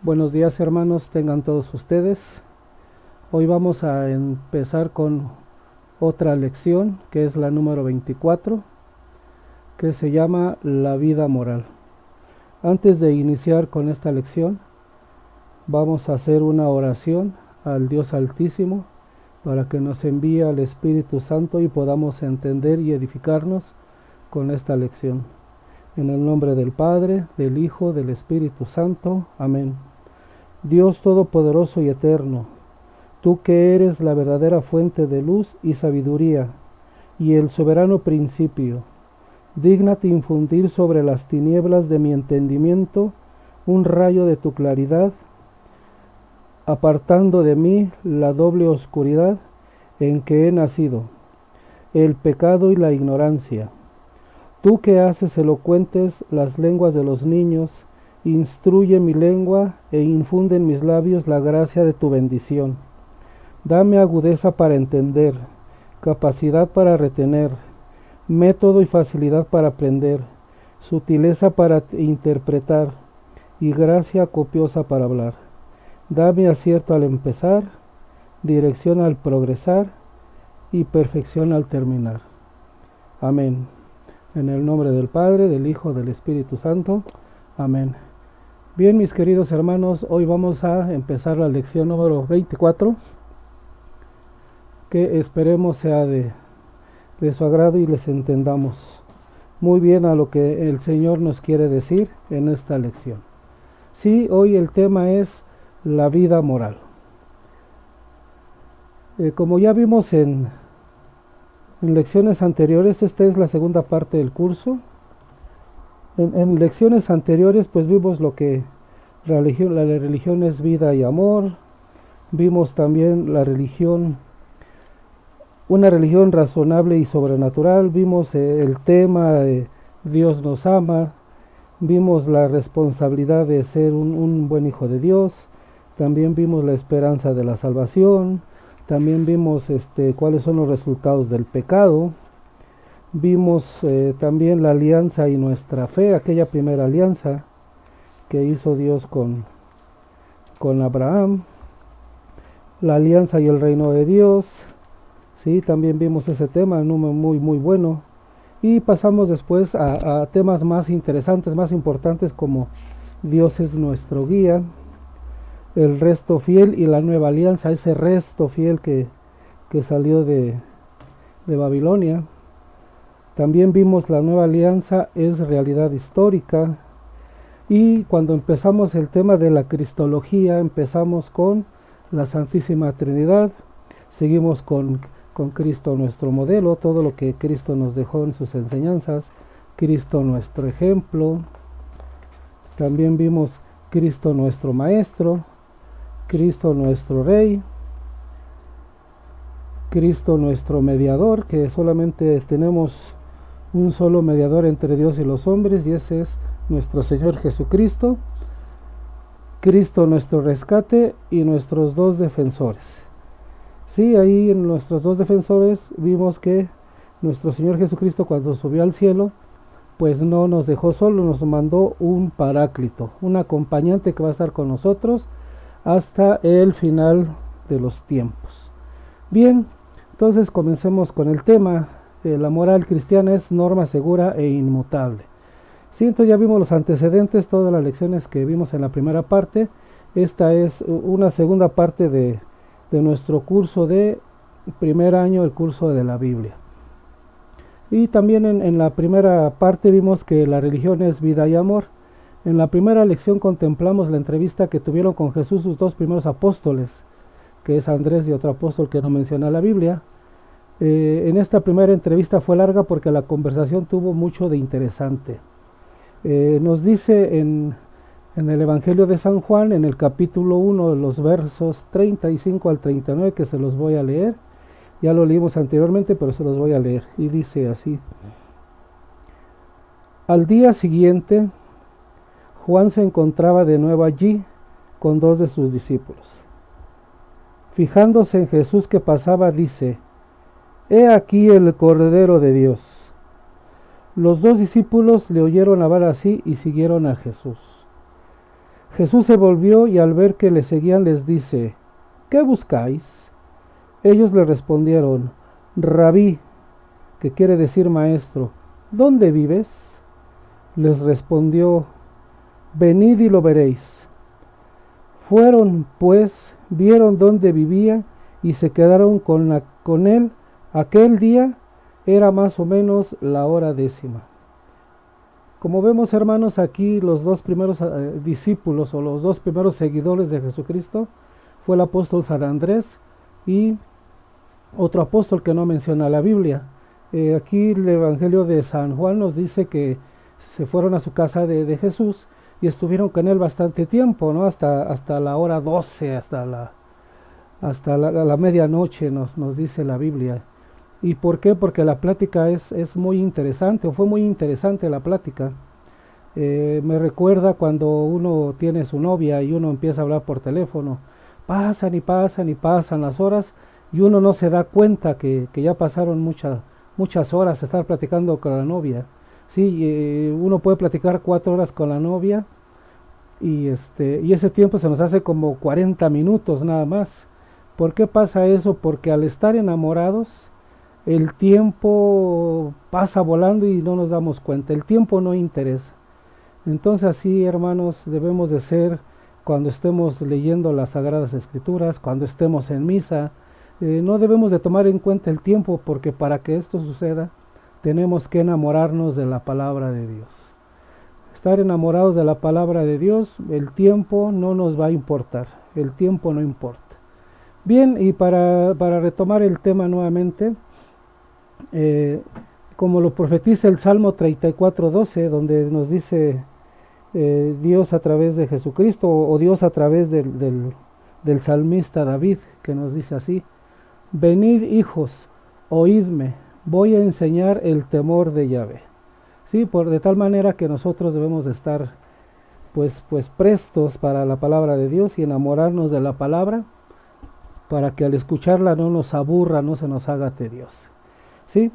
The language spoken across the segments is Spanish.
Buenos días, hermanos, tengan todos ustedes. Hoy vamos a empezar con otra lección, que es la número 24, que se llama La vida moral. Antes de iniciar con esta lección, vamos a hacer una oración al Dios Altísimo para que nos envíe al Espíritu Santo y podamos entender y edificarnos con esta lección. En el nombre del Padre, del Hijo, del Espíritu Santo. Amén. Dios Todopoderoso y Eterno, tú que eres la verdadera fuente de luz y sabiduría, y el soberano principio, dígnate infundir sobre las tinieblas de mi entendimiento un rayo de tu claridad, apartando de mí la doble oscuridad en que he nacido, el pecado y la ignorancia. Tú que haces elocuentes las lenguas de los niños, instruye mi lengua e infunde en mis labios la gracia de tu bendición. Dame agudeza para entender, capacidad para retener, método y facilidad para aprender, sutileza para interpretar y gracia copiosa para hablar. Dame acierto al empezar, dirección al progresar y perfección al terminar. Amén. En el nombre del Padre, del Hijo, del Espíritu Santo. Amén. Bien, mis queridos hermanos, hoy vamos a empezar la lección número 24, que esperemos sea de su agrado y les entendamos muy bien a lo que el Señor nos quiere decir en esta lección. Sí, hoy el tema es la vida moral. Como ya vimos en lecciones anteriores, esta es la segunda parte del curso. En lecciones anteriores pues vimos lo que la religión es vida y amor. Vimos también la religión, una religión razonable y sobrenatural. Vimos el tema de Dios nos ama. Vimos la responsabilidad de ser un buen hijo de Dios. También vimos la esperanza de la salvación. También vimos cuáles son los resultados del pecado. Vimos también la alianza y nuestra fe, aquella primera alianza que hizo Dios con Abraham, la alianza y el reino de Dios. Sí, también vimos ese tema, muy bueno. Y pasamos después a temas más interesantes, más importantes, como Dios es nuestro guía, el resto fiel y la nueva alianza, ese resto fiel que salió de Babilonia. También vimos la nueva alianza es realidad histórica. Y cuando empezamos el tema de la cristología, empezamos con la Santísima Trinidad, seguimos con Cristo nuestro modelo, todo lo que Cristo nos dejó en sus enseñanzas, Cristo nuestro ejemplo. También vimos Cristo nuestro Maestro, Cristo nuestro Rey, Cristo nuestro mediador, que solamente tenemos un solo mediador entre Dios y los hombres, y ese es nuestro Señor Jesucristo. Cristo nuestro rescate y nuestros dos defensores. Sí, ahí en nuestros dos defensores vimos que nuestro Señor Jesucristo, cuando subió al cielo, pues no nos dejó solo, nos mandó un paráclito, un acompañante que va a estar con nosotros hasta el final de los tiempos. Bien, entonces comencemos con el tema. La moral cristiana es norma segura e inmutable. Sí, entonces ya vimos los antecedentes, todas las lecciones que vimos en la primera parte. Esta es una segunda parte de nuestro curso de primer año, el curso de la Biblia. Y también en la primera parte vimos que la religión es vida y amor. En la primera lección contemplamos la entrevista que tuvieron con Jesús sus dos primeros apóstoles, que es Andrés y otro apóstol que no menciona la Biblia. En esta primera entrevista fue larga porque la conversación tuvo mucho de interesante. Nos dice en el Evangelio de San Juan, en el capítulo 1, de los versos 35 al 39, que se los voy a leer. Ya lo leímos anteriormente, pero se los voy a leer. Y dice así: Al día siguiente, Juan se encontraba de nuevo allí con dos de sus discípulos. Fijándose en Jesús que pasaba, dice: He aquí el Cordero de Dios. Los dos discípulos le oyeron hablar así y siguieron a Jesús. Jesús se volvió y al ver que le seguían les dice: ¿qué buscáis? Ellos le respondieron: Rabí, que quiere decir maestro, ¿dónde vives? Les respondió: venid y lo veréis. Fueron, pues, vieron dónde vivía y se quedaron con él. Aquel día era más o menos la hora 10. Como vemos, hermanos, aquí los dos primeros discípulos o los dos primeros seguidores de Jesucristo fue el apóstol San Andrés y otro apóstol que no menciona la Biblia. Aquí el Evangelio de San Juan nos dice que se fueron a su casa de Jesús y estuvieron con él bastante tiempo, ¿no? Hasta la hora 12, hasta la medianoche nos dice la Biblia. ¿Y por qué? Porque la plática es muy interesante, o fue muy interesante la plática. Me recuerda cuando uno tiene su novia y uno empieza a hablar por teléfono. Pasan y pasan y pasan las horas y uno no se da cuenta que ya pasaron muchas horas de estar platicando con la novia. Sí, uno puede platicar 4 horas con la novia y ese tiempo se nos hace como 40 minutos nada más. ¿Por qué pasa eso? Porque al estar enamorados, el tiempo pasa volando y no nos damos cuenta. El tiempo no interesa. Entonces así, hermanos, debemos de ser cuando estemos leyendo las Sagradas Escrituras, cuando estemos en misa. No debemos de tomar en cuenta el tiempo, porque para que esto suceda tenemos que enamorarnos de la palabra de Dios. Estar enamorados de la palabra de Dios, el tiempo no nos va a importar, el tiempo no importa. Bien, y para retomar el tema nuevamente, como lo profetiza el Salmo 34:12, donde nos dice Dios a través de Jesucristo, o Dios a través del salmista David, que nos dice así: venid, hijos, oídme, voy a enseñar el temor de Yahvé. Sí, de tal manera que nosotros debemos de estar pues prestos para la palabra de Dios y enamorarnos de la palabra, para que al escucharla no nos aburra, no se nos haga tediosa. ¿Sí?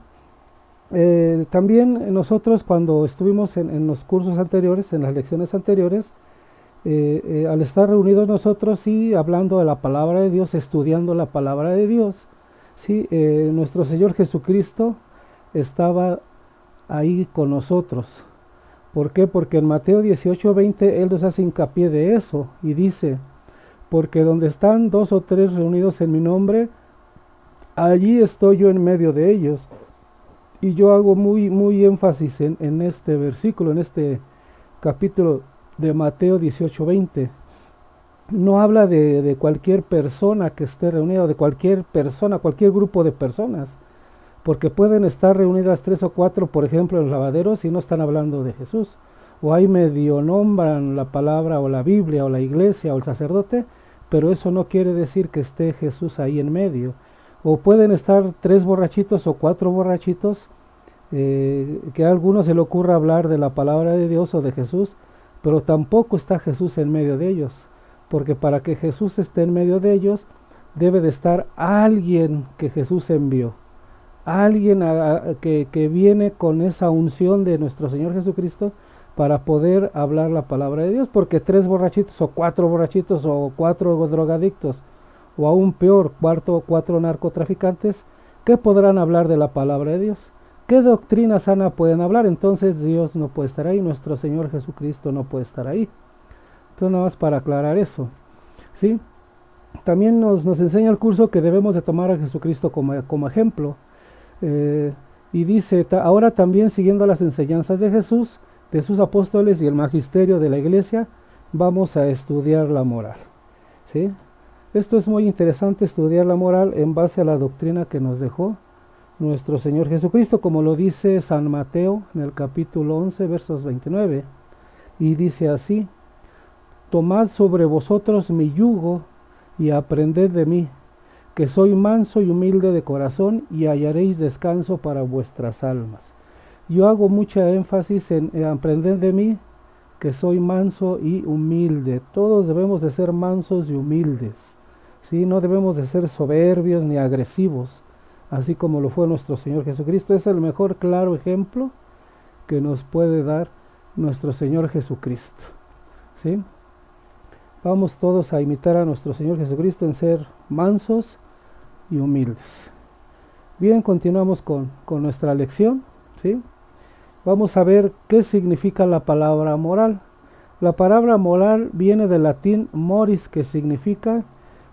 También nosotros, cuando estuvimos en los cursos anteriores, en las lecciones anteriores, al estar reunidos nosotros, sí, hablando de la palabra de Dios, estudiando la palabra de Dios, sí, nuestro Señor Jesucristo estaba ahí con nosotros. ¿Por qué? Porque en Mateo 18:20 Él nos hace hincapié de eso y dice: porque donde están 2 o 3 reunidos en mi nombre, allí estoy yo en medio de ellos. Y yo hago muy énfasis en este versículo, en este capítulo de Mateo 18:20. No habla de cualquier persona que esté reunida, de cualquier persona, cualquier grupo de personas, porque pueden estar reunidas 3 o 4, por ejemplo, en los lavaderos, y no están hablando de Jesús. O ahí medio nombran la palabra o la Biblia o la iglesia o el sacerdote, pero eso no quiere decir que esté Jesús ahí en medio. O pueden estar 3 borrachitos o 4 borrachitos, que a algunos se le ocurra hablar de la palabra de Dios o de Jesús, pero tampoco está Jesús en medio de ellos, porque para que Jesús esté en medio de ellos, debe de estar alguien que Jesús envió, alguien que viene con esa unción de nuestro Señor Jesucristo para poder hablar la palabra de Dios, porque 3 borrachitos o 4 borrachitos o 4 drogadictos, o aún peor, 4 narcotraficantes, ¿qué podrán hablar de la palabra de Dios? ¿Qué doctrina sana pueden hablar? Entonces Dios no puede estar ahí, nuestro Señor Jesucristo no puede estar ahí. Entonces, nada más para aclarar eso, ¿sí? También nos enseña el curso que debemos de tomar a Jesucristo como ejemplo. Y dice: ahora también, siguiendo las enseñanzas de Jesús, de sus apóstoles y el magisterio de la iglesia, vamos a estudiar la moral, ¿sí? Esto es muy interesante, estudiar la moral en base a la doctrina que nos dejó nuestro Señor Jesucristo, como lo dice San Mateo en el capítulo 11, versos 29, y dice así: tomad sobre vosotros mi yugo y aprended de mí, que soy manso y humilde de corazón, y hallaréis descanso para vuestras almas. Yo hago mucha énfasis en aprender de mí, que soy manso y humilde. Todos debemos de ser mansos y humildes, ¿sí? No debemos de ser soberbios ni agresivos, así como lo fue nuestro Señor Jesucristo. Es el mejor claro ejemplo que nos puede dar nuestro Señor Jesucristo, ¿sí? Vamos todos a imitar a nuestro Señor Jesucristo en ser mansos y humildes. Bien, continuamos con nuestra lección, ¿sí? Vamos a ver qué significa la palabra moral. La palabra moral viene del latín moris, que significa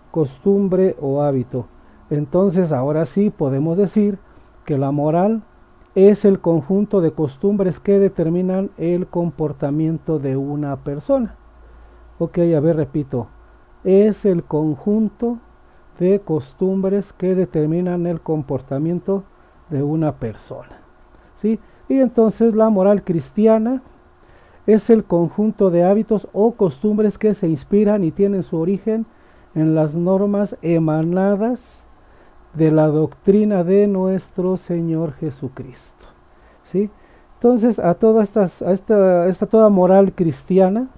costumbre o hábito. Entonces, ahora sí podemos decir que la moral es el conjunto de costumbres que determinan el comportamiento de una persona. Ok, a ver, repito. Es el conjunto de costumbres que determinan el comportamiento de una persona, ¿sí? Y entonces la moral cristiana es el conjunto de hábitos o costumbres que se inspiran y tienen su origen en las normas emanadas de la doctrina de nuestro Señor Jesucristo, ¿sí? Entonces, a toda toda moral cristiana,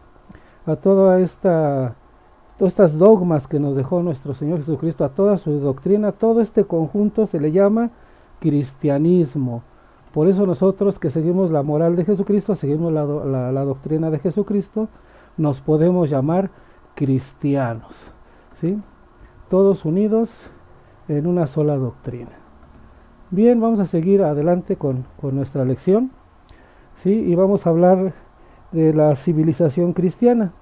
a todas estas dogmas que nos dejó nuestro Señor Jesucristo, a toda su doctrina, todo este conjunto se le llama cristianismo. Por eso nosotros que seguimos la moral de Jesucristo, seguimos la doctrina de Jesucristo, nos podemos llamar cristianos, ¿sí? Todos unidos en una sola doctrina. Bien, vamos a seguir adelante con nuestra lección, ¿sí? Y vamos a hablar de la civilización cristiana.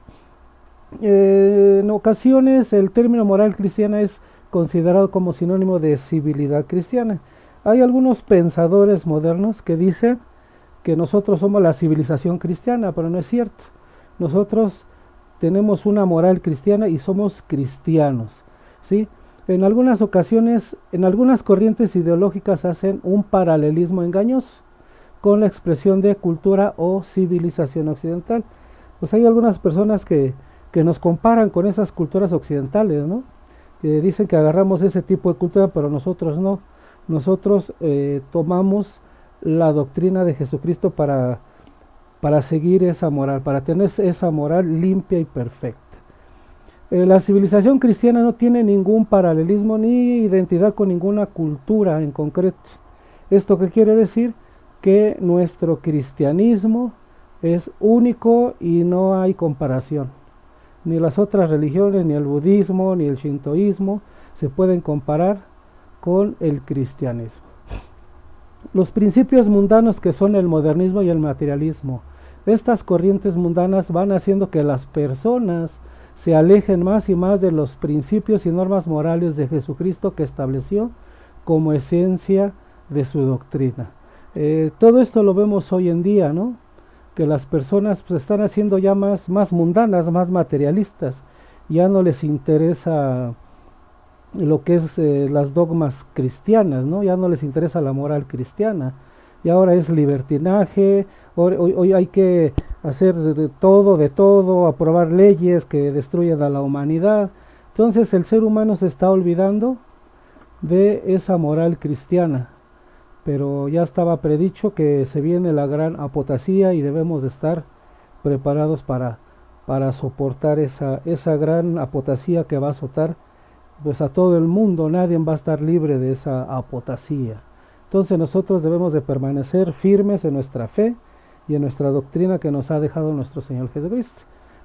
En ocasiones el término moral cristiana es considerado como sinónimo de civilidad cristiana. Hay algunos pensadores modernos que dicen que nosotros somos la civilización cristiana, pero no es cierto. Nosotros tenemos una moral cristiana y somos cristianos, ¿sí? En algunas ocasiones, en algunas corrientes ideológicas hacen un paralelismo engañoso con la expresión de cultura o civilización occidental. Pues hay algunas personas que nos comparan con esas culturas occidentales, ¿no? Que dicen que agarramos ese tipo de cultura, pero nosotros no. Nosotros tomamos la doctrina de Jesucristo para seguir esa moral, para tener esa moral limpia y perfecta. La civilización cristiana no tiene ningún paralelismo ni identidad con ninguna cultura en concreto. ¿Esto qué quiere decir? Que nuestro cristianismo es único y no hay comparación. Ni las otras religiones, ni el budismo, ni el shintoísmo se pueden comparar con el cristianismo. Los principios mundanos que son el modernismo y el materialismo, estas corrientes mundanas van haciendo que las personas se alejen más y más de los principios y normas morales de Jesucristo que estableció como esencia de su doctrina. Todo esto lo vemos hoy en día, ¿no? Que las personas pues, están haciendo ya más mundanas, más materialistas. Ya no les interesa lo que es las dogmas cristianas, ¿no? Ya no les interesa la moral cristiana. Y ahora es libertinaje, hoy hay que hacer de todo, aprobar leyes que destruyen a la humanidad. Entonces el ser humano se está olvidando de esa moral cristiana. Pero ya estaba predicho que se viene la gran apostasía y debemos de estar preparados para soportar esa gran apostasía que va a azotar pues a todo el mundo. Nadie va a estar libre de esa apostasía. Entonces nosotros debemos de permanecer firmes en nuestra fe y en nuestra doctrina que nos ha dejado nuestro Señor Jesucristo.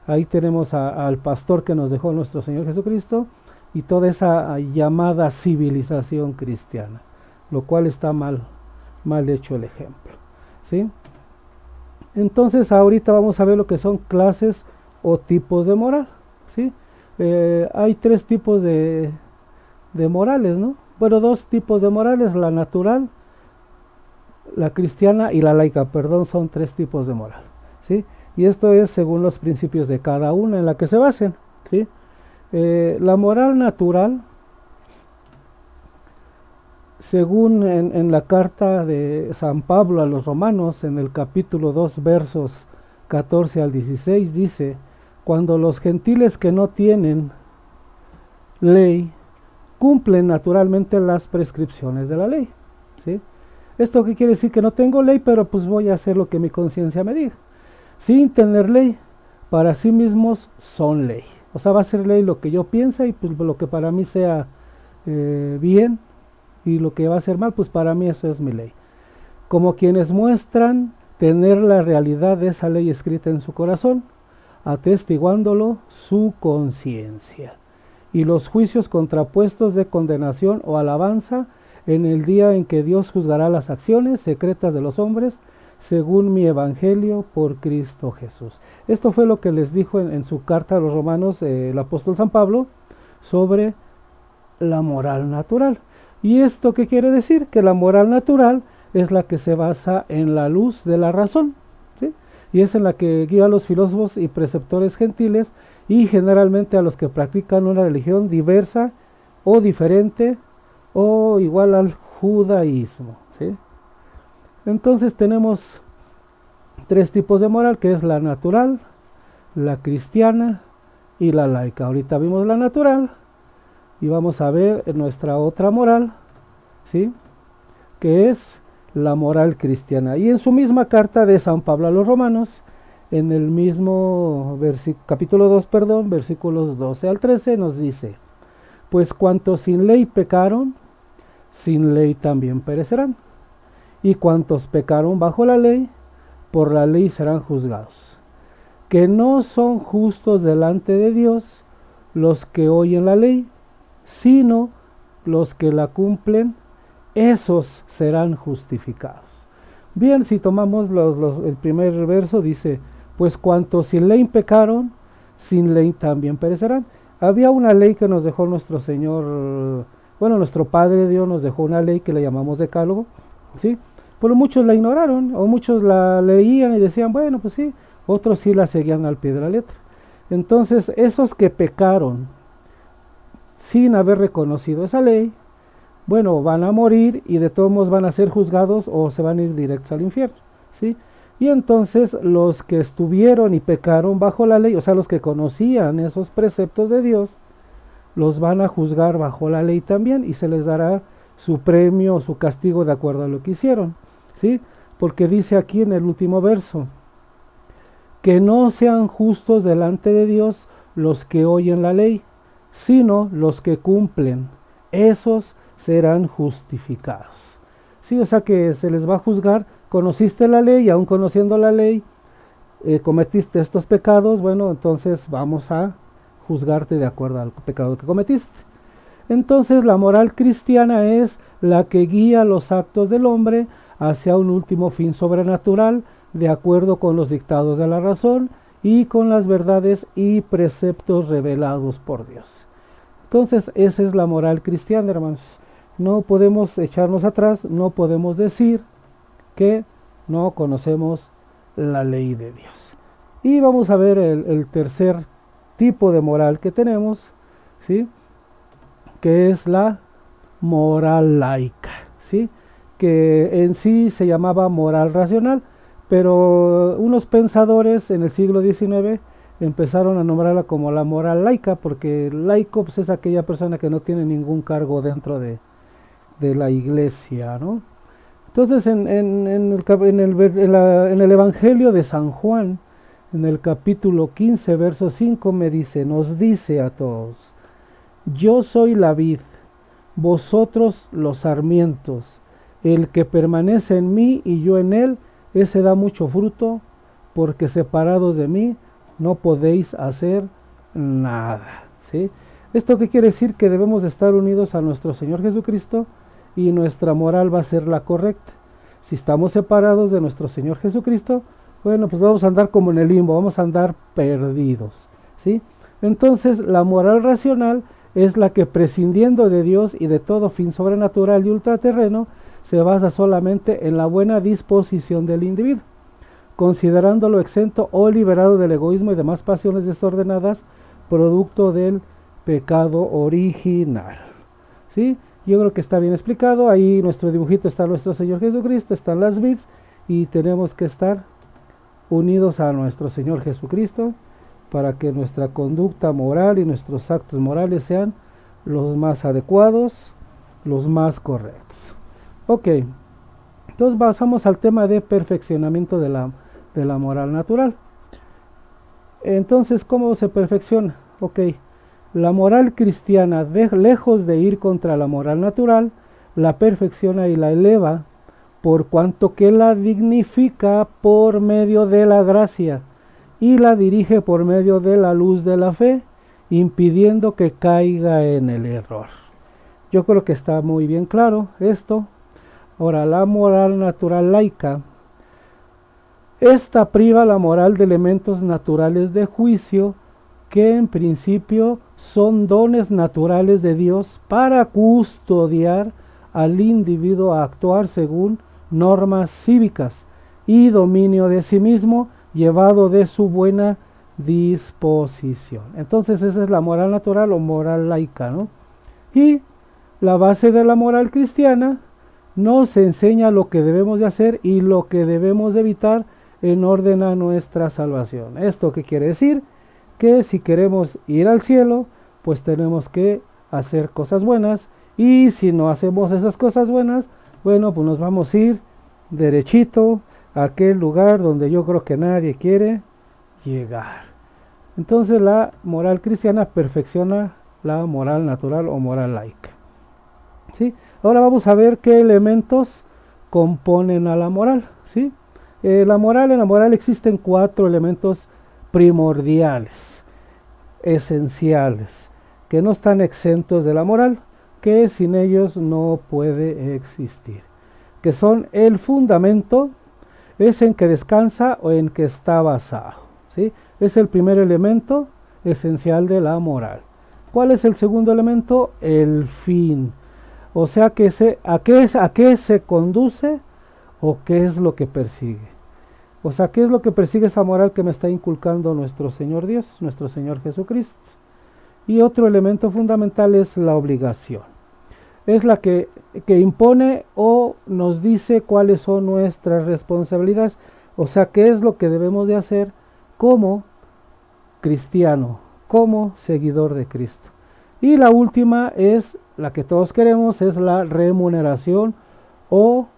Ahí tenemos al pastor que nos dejó nuestro Señor Jesucristo y toda esa llamada civilización cristiana, lo cual está mal hecho el ejemplo, ¿sí? Entonces ahorita vamos a ver lo que son clases o tipos de moral, ¿sí? Hay tres tipos de morales, ¿no? Bueno, dos tipos de morales, la natural, la cristiana y la laica, perdón, son tres tipos de moral, ¿sí? Y esto es según los principios de cada una en la que se basen, ¿sí? La moral natural, según en la carta de San Pablo a los romanos, en el capítulo 2, versos 14 al 16, dice: cuando los gentiles que no tienen ley cumplen naturalmente las prescripciones de la ley, ¿sí? ¿Esto qué quiere decir? Que no tengo ley, pero pues voy a hacer lo que mi conciencia me diga. Sin tener ley, para sí mismos son ley. O sea, va a ser ley lo que yo piense y pues lo que para mí sea bien, y lo que va a ser mal, pues para mí eso es mi ley. Como quienes muestran tener la realidad de esa ley escrita en su corazón, atestiguándolo su conciencia. Y los juicios contrapuestos de condenación o alabanza en el día en que Dios juzgará las acciones secretas de los hombres, según mi evangelio por Cristo Jesús. Esto fue lo que les dijo en su carta a los romanos el apóstol San Pablo sobre la moral natural. ¿Y esto qué quiere decir? Que la moral natural es la que se basa en la luz de la razón, ¿sí? Y es en la que guía a los filósofos y preceptores gentiles y generalmente a los que practican una religión diversa o diferente o igual al judaísmo, ¿sí? Entonces tenemos tres tipos de moral, que es la natural, la cristiana y la laica. Ahorita vimos la natural y vamos a ver nuestra otra moral, ¿sí? Que es la moral cristiana. Y en su misma carta de San Pablo a los Romanos, en el mismo capítulo 2, versículos 12 al 13, nos dice: pues cuantos sin ley pecaron, sin ley también perecerán. Y cuantos pecaron bajo la ley, por la ley serán juzgados. Que no son justos delante de Dios los que oyen la ley, sino los que la cumplen, esos serán justificados. Bien, si tomamos el primer verso, dice: pues cuantos sin ley pecaron, sin ley también perecerán. Había una ley que nos dejó nuestro Señor, bueno, nuestro Padre Dios nos dejó una ley que le llamamos decálogo, ¿sí? Pero muchos la ignoraron, o muchos la leían y decían, bueno, pues sí, otros sí la seguían al pie de la letra. Entonces, esos que pecaron sin haber reconocido esa ley, bueno, van a morir y de todos modos van a ser juzgados o se van a ir directos al infierno, ¿sí? Y entonces los que estuvieron y pecaron bajo la ley, o sea, los que conocían esos preceptos de Dios, los van a juzgar bajo la ley también y se les dará su premio o su castigo de acuerdo a lo que hicieron, ¿sí? Porque dice aquí en el último verso: que no sean justos delante de Dios los que oyen la ley, sino los que cumplen, esos serán justificados. Sí, o sea que se les va a juzgar. Conociste la ley y aún conociendo la ley cometiste estos pecados, bueno, entonces vamos a juzgarte de acuerdo al pecado que cometiste. Entonces la moral cristiana es la que guía los actos del hombre hacia un último fin sobrenatural, de acuerdo con los dictados de la razón y con las verdades y preceptos revelados por Dios. Entonces esa es la moral cristiana, hermanos. No podemos echarnos atrás, no podemos decir que no conocemos la ley de Dios. Y vamos a ver el tercer tipo de moral que tenemos, ¿sí? Que es la moral laica, ¿sí? Que en sí se llamaba moral racional, pero unos pensadores en el siglo XIX empezaron a nombrarla como la moral laica, porque laico pues, es aquella persona que no tiene ningún cargo dentro de la iglesia, ¿no? Entonces en el Evangelio de San Juan, en el capítulo 15, verso 5, nos dice a todos: yo soy la vid, vosotros los sarmientos. El que permanece en mí y yo en él, ese da mucho fruto, porque separados de mí no podéis hacer nada, ¿sí? ¿Esto qué quiere decir? Que debemos de estar unidos a nuestro Señor Jesucristo y nuestra moral va a ser la correcta. Si estamos separados de nuestro Señor Jesucristo, bueno, pues vamos a andar como en el limbo, vamos a andar perdidos, ¿sí? Entonces la moral racional es la que, prescindiendo de Dios y de todo fin sobrenatural y ultraterreno, se basa solamente en la buena disposición del individuo, considerándolo exento o liberado del egoísmo y demás pasiones desordenadas, producto del pecado original, ¿sí? Yo creo que está bien explicado. Ahí nuestro dibujito está nuestro Señor Jesucristo, están las vids, y tenemos que estar unidos a nuestro Señor Jesucristo para que nuestra conducta moral y nuestros actos morales sean los más adecuados, los más correctos. Ok, entonces pasamos al tema de perfeccionamiento de la moral natural. Entonces, ¿cómo se perfecciona? Ok, la moral cristiana, lejos de ir contra la moral natural, la perfecciona y la eleva, por cuanto que la dignifica por medio de la gracia y la dirige por medio de la luz de la fe, impidiendo que caiga en el error. Yo creo que está muy bien claro esto. Ahora, la moral natural laica. Esta priva la moral de elementos naturales de juicio que en principio son dones naturales de Dios para custodiar al individuo a actuar según normas cívicas y dominio de sí mismo llevado de su buena disposición. Entonces esa es la moral natural o moral laica, ¿no? Y la base de la moral cristiana nos enseña lo que debemos de hacer y lo que debemos de evitar en orden a nuestra salvación. ¿Esto qué quiere decir? Que si queremos ir al cielo, pues tenemos que hacer cosas buenas, y si no hacemos esas cosas buenas, bueno, pues nos vamos a ir derechito a aquel lugar donde yo creo que nadie quiere llegar. Entonces la moral cristiana perfecciona la moral natural o moral laica. ¿Sí? Ahora vamos a ver qué elementos componen a la moral. ¿Sí? En la moral existen 4 elementos primordiales, esenciales, que no están exentos de la moral, que sin ellos no puede existir, que son el fundamento, es en que descansa o en que está basado, ¿sí? Es el primer elemento esencial de la moral. ¿Cuál es el segundo elemento? El fin, o sea, a qué se conduce o qué es lo que persigue. O sea, ¿qué es lo que persigue esa moral que me está inculcando nuestro Señor Dios, nuestro Señor Jesucristo? Y otro elemento fundamental es la obligación. Es la que impone o nos dice cuáles son nuestras responsabilidades. O sea, qué es lo que debemos de hacer como cristiano, como seguidor de Cristo. Y la última es la que todos queremos, es la remuneración o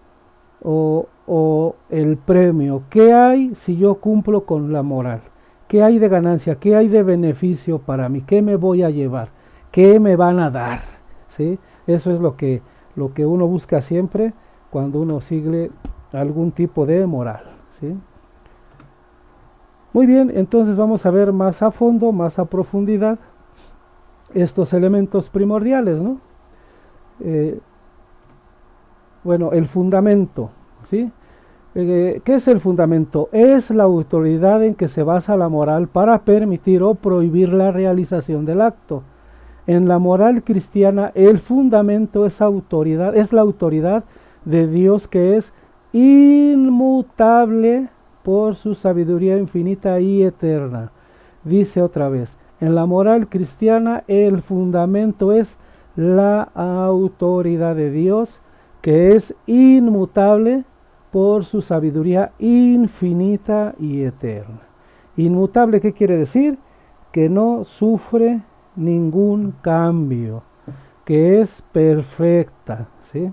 el premio. ¿Qué hay si yo cumplo con la moral? ¿Qué hay de ganancia? ¿Qué hay de beneficio para mí? ¿Qué me voy a llevar? ¿Qué me van a dar? ¿Sí? Eso es lo que uno busca siempre cuando uno sigue algún tipo de moral. ¿Sí? Muy bien, entonces vamos a ver más a fondo, más a profundidad estos elementos primordiales, ¿no? Bueno, el fundamento, ¿sí? ¿Qué es el fundamento? Es la autoridad en que se basa la moral para permitir o prohibir la realización del acto. En la moral cristiana, el fundamento es la autoridad de Dios, que es inmutable por su sabiduría infinita y eterna. Dice otra vez, en la moral cristiana, el fundamento es la autoridad de Dios, que es inmutable por su sabiduría infinita y eterna. Inmutable, ¿qué quiere decir? Que no sufre ningún cambio, que es perfecta, ¿sí?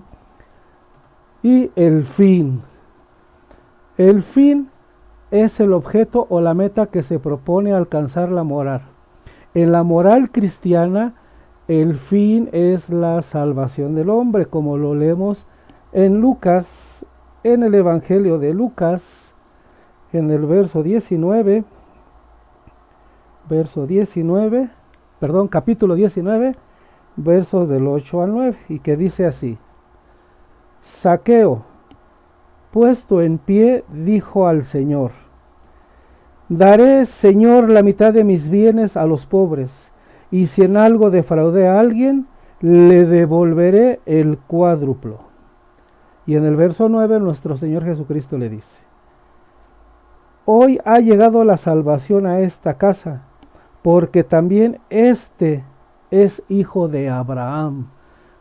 Y el fin. El fin es el objeto o la meta que se propone alcanzar la moral. En la moral cristiana, el fin es la salvación del hombre, como lo leemos en Lucas, en el Evangelio de Lucas, en el capítulo 19, versos del 8 al 9, y que dice así: Zaqueo, puesto en pie, dijo al Señor: Daré, Señor, la mitad de mis bienes a los pobres, y si en algo defraudé a alguien, le devolveré el cuádruplo. Y en el verso 9 nuestro Señor Jesucristo le dice: Hoy ha llegado la salvación a esta casa, porque también este es hijo de Abraham.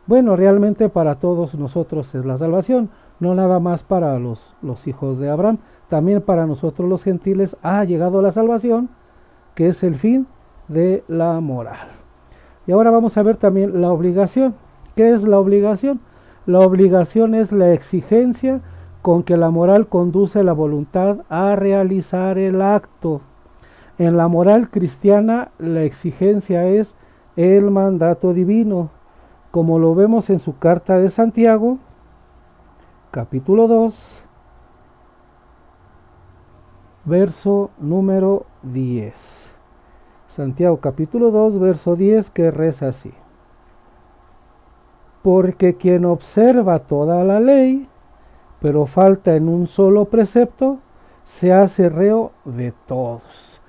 Bueno, realmente para todos nosotros es la salvación, no nada más para los hijos de Abraham, también para nosotros los gentiles ha llegado la salvación, que es el fin de la moral. Y ahora vamos a ver también la obligación. ¿Qué es la obligación? La obligación es la exigencia con que la moral conduce la voluntad a realizar el acto. En la moral cristiana, la exigencia es el mandato divino, como lo vemos en su carta de Santiago, capítulo 2, verso número 10. Santiago capítulo 2, verso 10, que reza así: porque quien observa toda la ley, pero falta en un solo precepto, se hace reo de todos.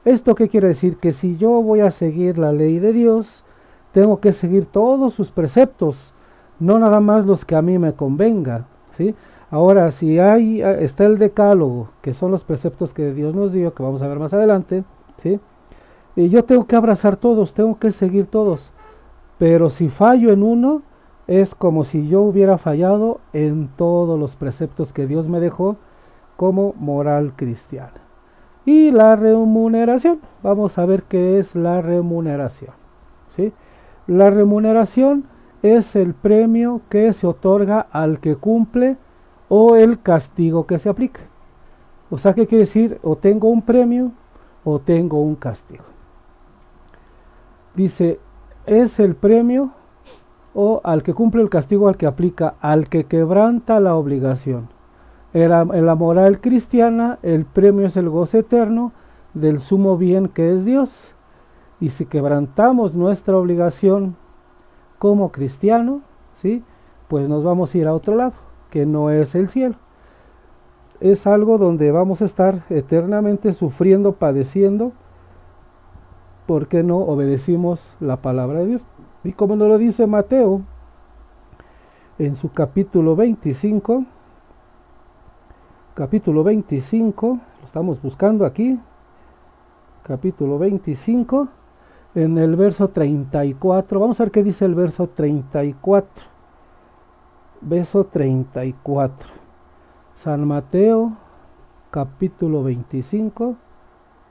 ¿Esto qué quiere decir? Que si yo voy a seguir la ley de Dios, tengo que seguir todos sus preceptos, no nada más los que a mí me convenga, ¿sí? Ahora, si está el decálogo, que son los preceptos que Dios nos dio, que vamos a ver más adelante, ¿sí? Y yo tengo que abrazar todos, tengo que seguir todos, pero si fallo en uno, es como si yo hubiera fallado en todos los preceptos que Dios me dejó como moral cristiana. Y la remuneración, vamos a ver qué es la remuneración, ¿sí? La remuneración es el premio que se otorga al que cumple o el castigo que se aplica. O sea, ¿qué quiere decir? O tengo un premio o tengo un castigo. Dice, es el premio o al que cumple el castigo al que aplica, al que quebranta la obligación. En la moral cristiana, el premio es el gozo eterno del sumo bien que es Dios. Y si quebrantamos nuestra obligación como cristiano, ¿sí? Pues nos vamos a ir a otro lado, que no es el cielo. Es algo donde vamos a estar eternamente sufriendo, padeciendo, porque no obedecimos la palabra de Dios. Y como nos lo dice Mateo en su capítulo 25, lo estamos buscando aquí, capítulo 25, en el verso 34, vamos a ver qué dice el verso 34, San Mateo, capítulo 25,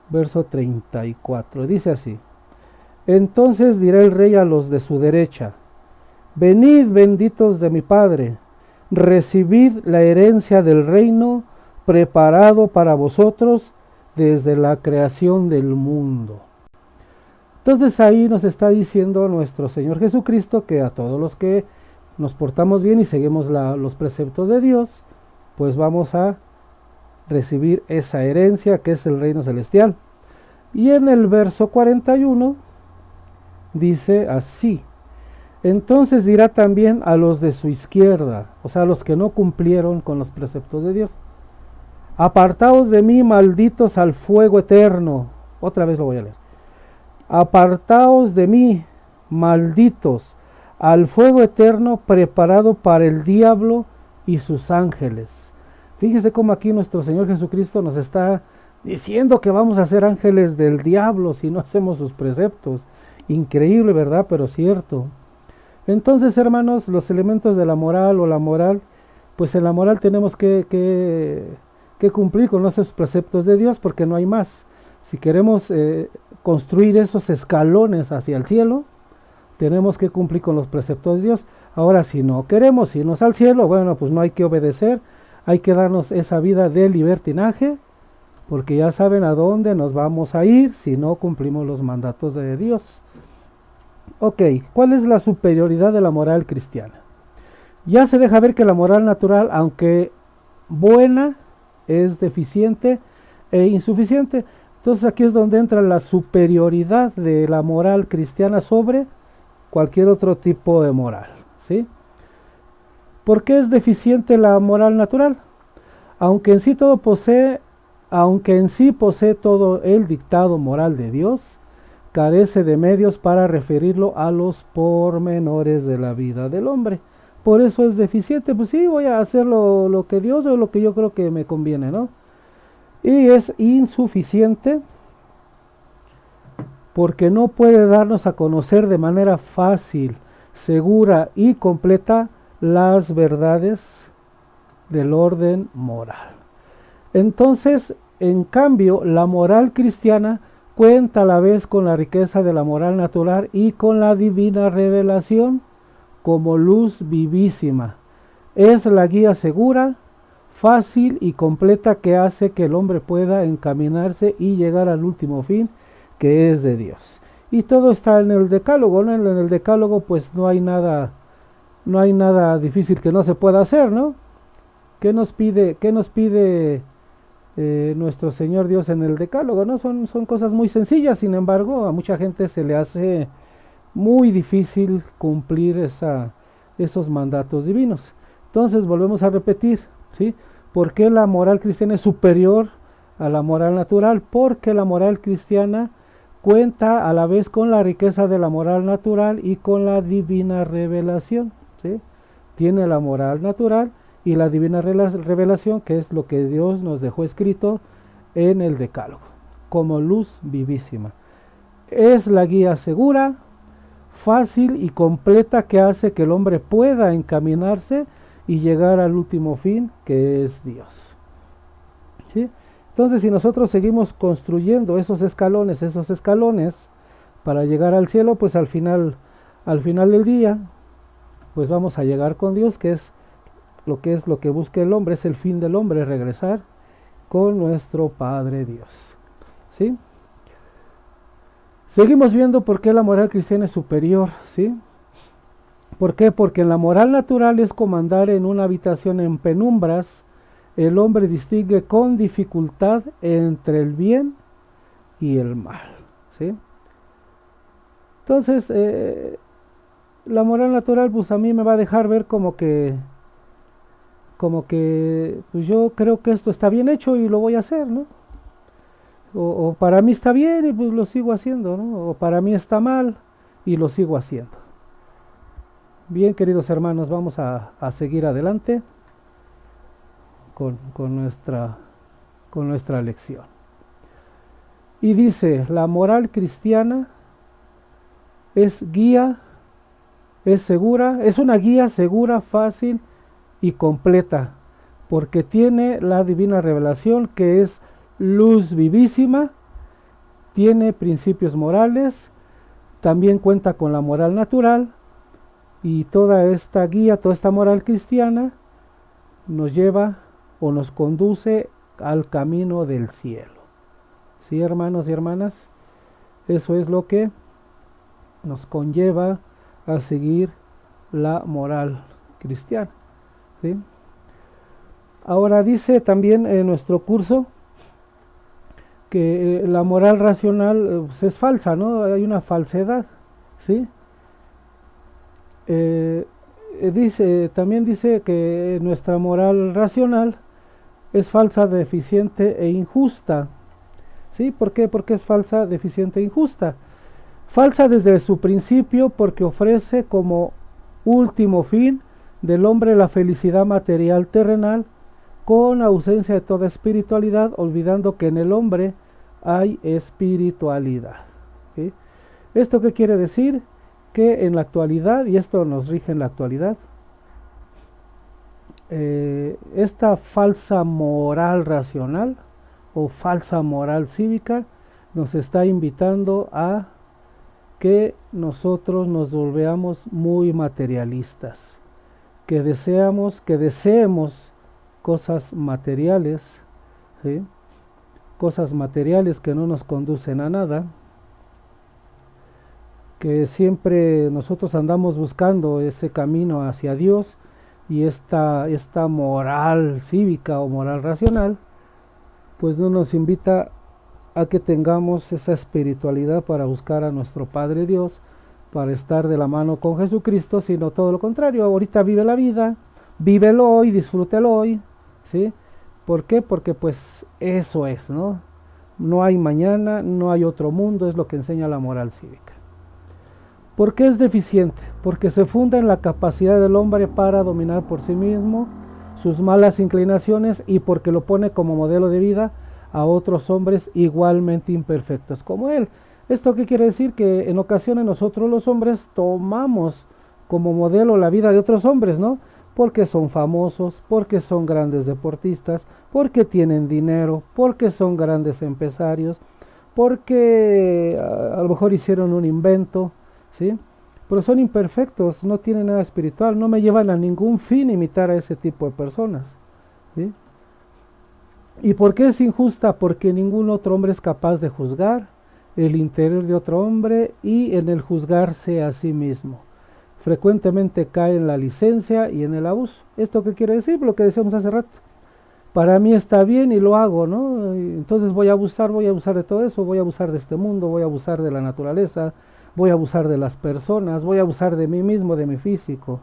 verso 34, dice así: entonces dirá el rey a los de su derecha, venid benditos de mi Padre, recibid la herencia del reino preparado para vosotros desde la creación del mundo. Entonces ahí nos está diciendo nuestro Señor Jesucristo que a todos los que nos portamos bien y seguimos los preceptos de Dios, pues vamos a recibir esa herencia que es el reino celestial. Y en el verso 41 dice así: entonces dirá también a los de su izquierda, o sea, a los que no cumplieron con los preceptos de Dios, apartaos de mí, malditos, al fuego eterno. Otra vez lo voy a leer. Apartaos de mí, malditos, al fuego eterno preparado para el diablo y sus ángeles. Fíjese cómo aquí nuestro Señor Jesucristo nos está diciendo que vamos a ser ángeles del diablo si no hacemos sus preceptos. Increíble, ¿verdad? Pero cierto. Entonces, hermanos, los elementos de la moral o la moral, pues en la moral tenemos que cumplir con esos preceptos de Dios, porque no hay más. Si queremos construir esos escalones hacia el cielo, tenemos que cumplir con los preceptos de Dios. Ahora, si no queremos irnos al cielo, bueno, pues no hay que obedecer, hay que darnos esa vida de libertinaje, porque ya saben a dónde nos vamos a ir si no cumplimos los mandatos de Dios. Ok, ¿cuál es la superioridad de la moral cristiana? Ya se deja ver que la moral natural, aunque buena, es deficiente e insuficiente. Entonces aquí es donde entra la superioridad de la moral cristiana sobre cualquier otro tipo de moral, ¿sí? ¿Por qué es deficiente la moral natural? Aunque en sí posee todo el dictado moral de Dios, carece de medios para referirlo a los pormenores de la vida del hombre. Por eso es deficiente. Pues sí, voy a hacer lo que Dios o lo que yo creo que me conviene, ¿no? Y es insuficiente porque no puede darnos a conocer de manera fácil, segura y completa las verdades del orden moral. Entonces, en cambio, la moral cristiana cuenta a la vez con la riqueza de la moral natural y con la divina revelación como luz vivísima. Es la guía segura, fácil y completa que hace que el hombre pueda encaminarse y llegar al último fin, que es de Dios. Y todo está en el decálogo, ¿no? En el decálogo pues no hay nada difícil que no se pueda hacer, ¿no? ¿Qué nos pide nuestro Señor Dios en el Decálogo, ¿no? Son cosas muy sencillas, sin embargo, a mucha gente se le hace muy difícil cumplir esos mandatos divinos. Entonces, volvemos a repetir, ¿sí? ¿Por qué la moral cristiana es superior a la moral natural? Porque la moral cristiana cuenta a la vez con la riqueza de la moral natural y con la divina revelación, ¿sí? Tiene la moral natural y la divina revelación, que es lo que Dios nos dejó escrito en el Decálogo, como luz vivísima. Es la guía segura, fácil y completa que hace que el hombre pueda encaminarse y llegar al último fin, que es Dios. ¿Sí? Entonces, si nosotros seguimos construyendo esos escalones para llegar al cielo, pues al final del día, pues vamos a llegar con Dios, que es lo que busca el hombre, es el fin del hombre, regresar con nuestro Padre Dios. ¿Sí? Seguimos viendo por qué la moral cristiana es superior, ¿sí? ¿Por qué? Porque en la moral natural es comandar en una habitación en penumbras. El hombre distingue con dificultad entre el bien y el mal, ¿sí? Entonces, la moral natural, pues a mí me va a dejar ver como que pues yo creo que esto está bien hecho y lo voy a hacer, ¿no? O para mí está bien y pues lo sigo haciendo, ¿no? O para mí está mal y lo sigo haciendo. Bien, queridos hermanos, vamos a seguir adelante con nuestra lección. Y dice, la moral cristiana es segura, es una guía segura, fácil y completa, porque tiene la divina revelación, que es luz vivísima, tiene principios morales, también cuenta con la moral natural, y toda esta guía, toda esta moral cristiana nos lleva o nos conduce al camino del cielo. ¿Sí, hermanos y hermanas? Eso es lo que nos conlleva a seguir la moral cristiana, ¿sí? Ahora dice también en nuestro curso que la moral racional es falsa, ¿no? Hay una falsedad, ¿sí? También dice que nuestra moral racional es falsa, deficiente e injusta. ¿Sí? ¿Por qué? Porque es falsa, deficiente e injusta. Falsa desde su principio porque ofrece como último fin del hombre la felicidad material terrenal, con ausencia de toda espiritualidad, olvidando que en el hombre hay espiritualidad. ¿Sí? ¿Esto qué quiere decir? Que en la actualidad, y esto nos rige en la actualidad, esta falsa moral racional o falsa moral cívica nos está invitando a que nosotros nos volvamos muy materialistas, que deseemos cosas materiales, ¿sí? Cosas materiales que no nos conducen a nada, que siempre nosotros andamos buscando ese camino hacia Dios, y esta moral cívica o moral racional pues no nos invita a que tengamos esa espiritualidad para buscar a nuestro Padre Dios, para estar de la mano con Jesucristo, sino todo lo contrario. Ahorita vive la vida, vívelo hoy, disfrútelo hoy, ¿sí? ¿Por qué? Porque pues eso es, ¿no? No hay mañana, no hay otro mundo, es lo que enseña la moral cívica. ¿Por qué es deficiente? Porque se funda en la capacidad del hombre para dominar por sí mismo sus malas inclinaciones, y porque lo pone como modelo de vida a otros hombres igualmente imperfectos como él. ¿Esto qué quiere decir? Que en ocasiones nosotros los hombres tomamos como modelo la vida de otros hombres, ¿no? Porque son famosos, porque son grandes deportistas, porque tienen dinero, porque son grandes empresarios, porque a lo mejor hicieron un invento, ¿sí? Pero son imperfectos, no tienen nada espiritual, no me llevan a ningún fin imitar a ese tipo de personas, ¿sí? ¿Y por qué es injusta? Porque ningún otro hombre es capaz de juzgar el interior de otro hombre y en el juzgarse a sí mismo. Frecuentemente cae en la licencia y en el abuso. ¿Esto qué quiere decir? Lo que decíamos hace rato, para mí está bien y lo hago, ¿no? Y entonces voy a abusar de todo eso, voy a abusar de este mundo, voy a abusar de la naturaleza, voy a abusar de las personas, voy a abusar de mí mismo, de mi físico.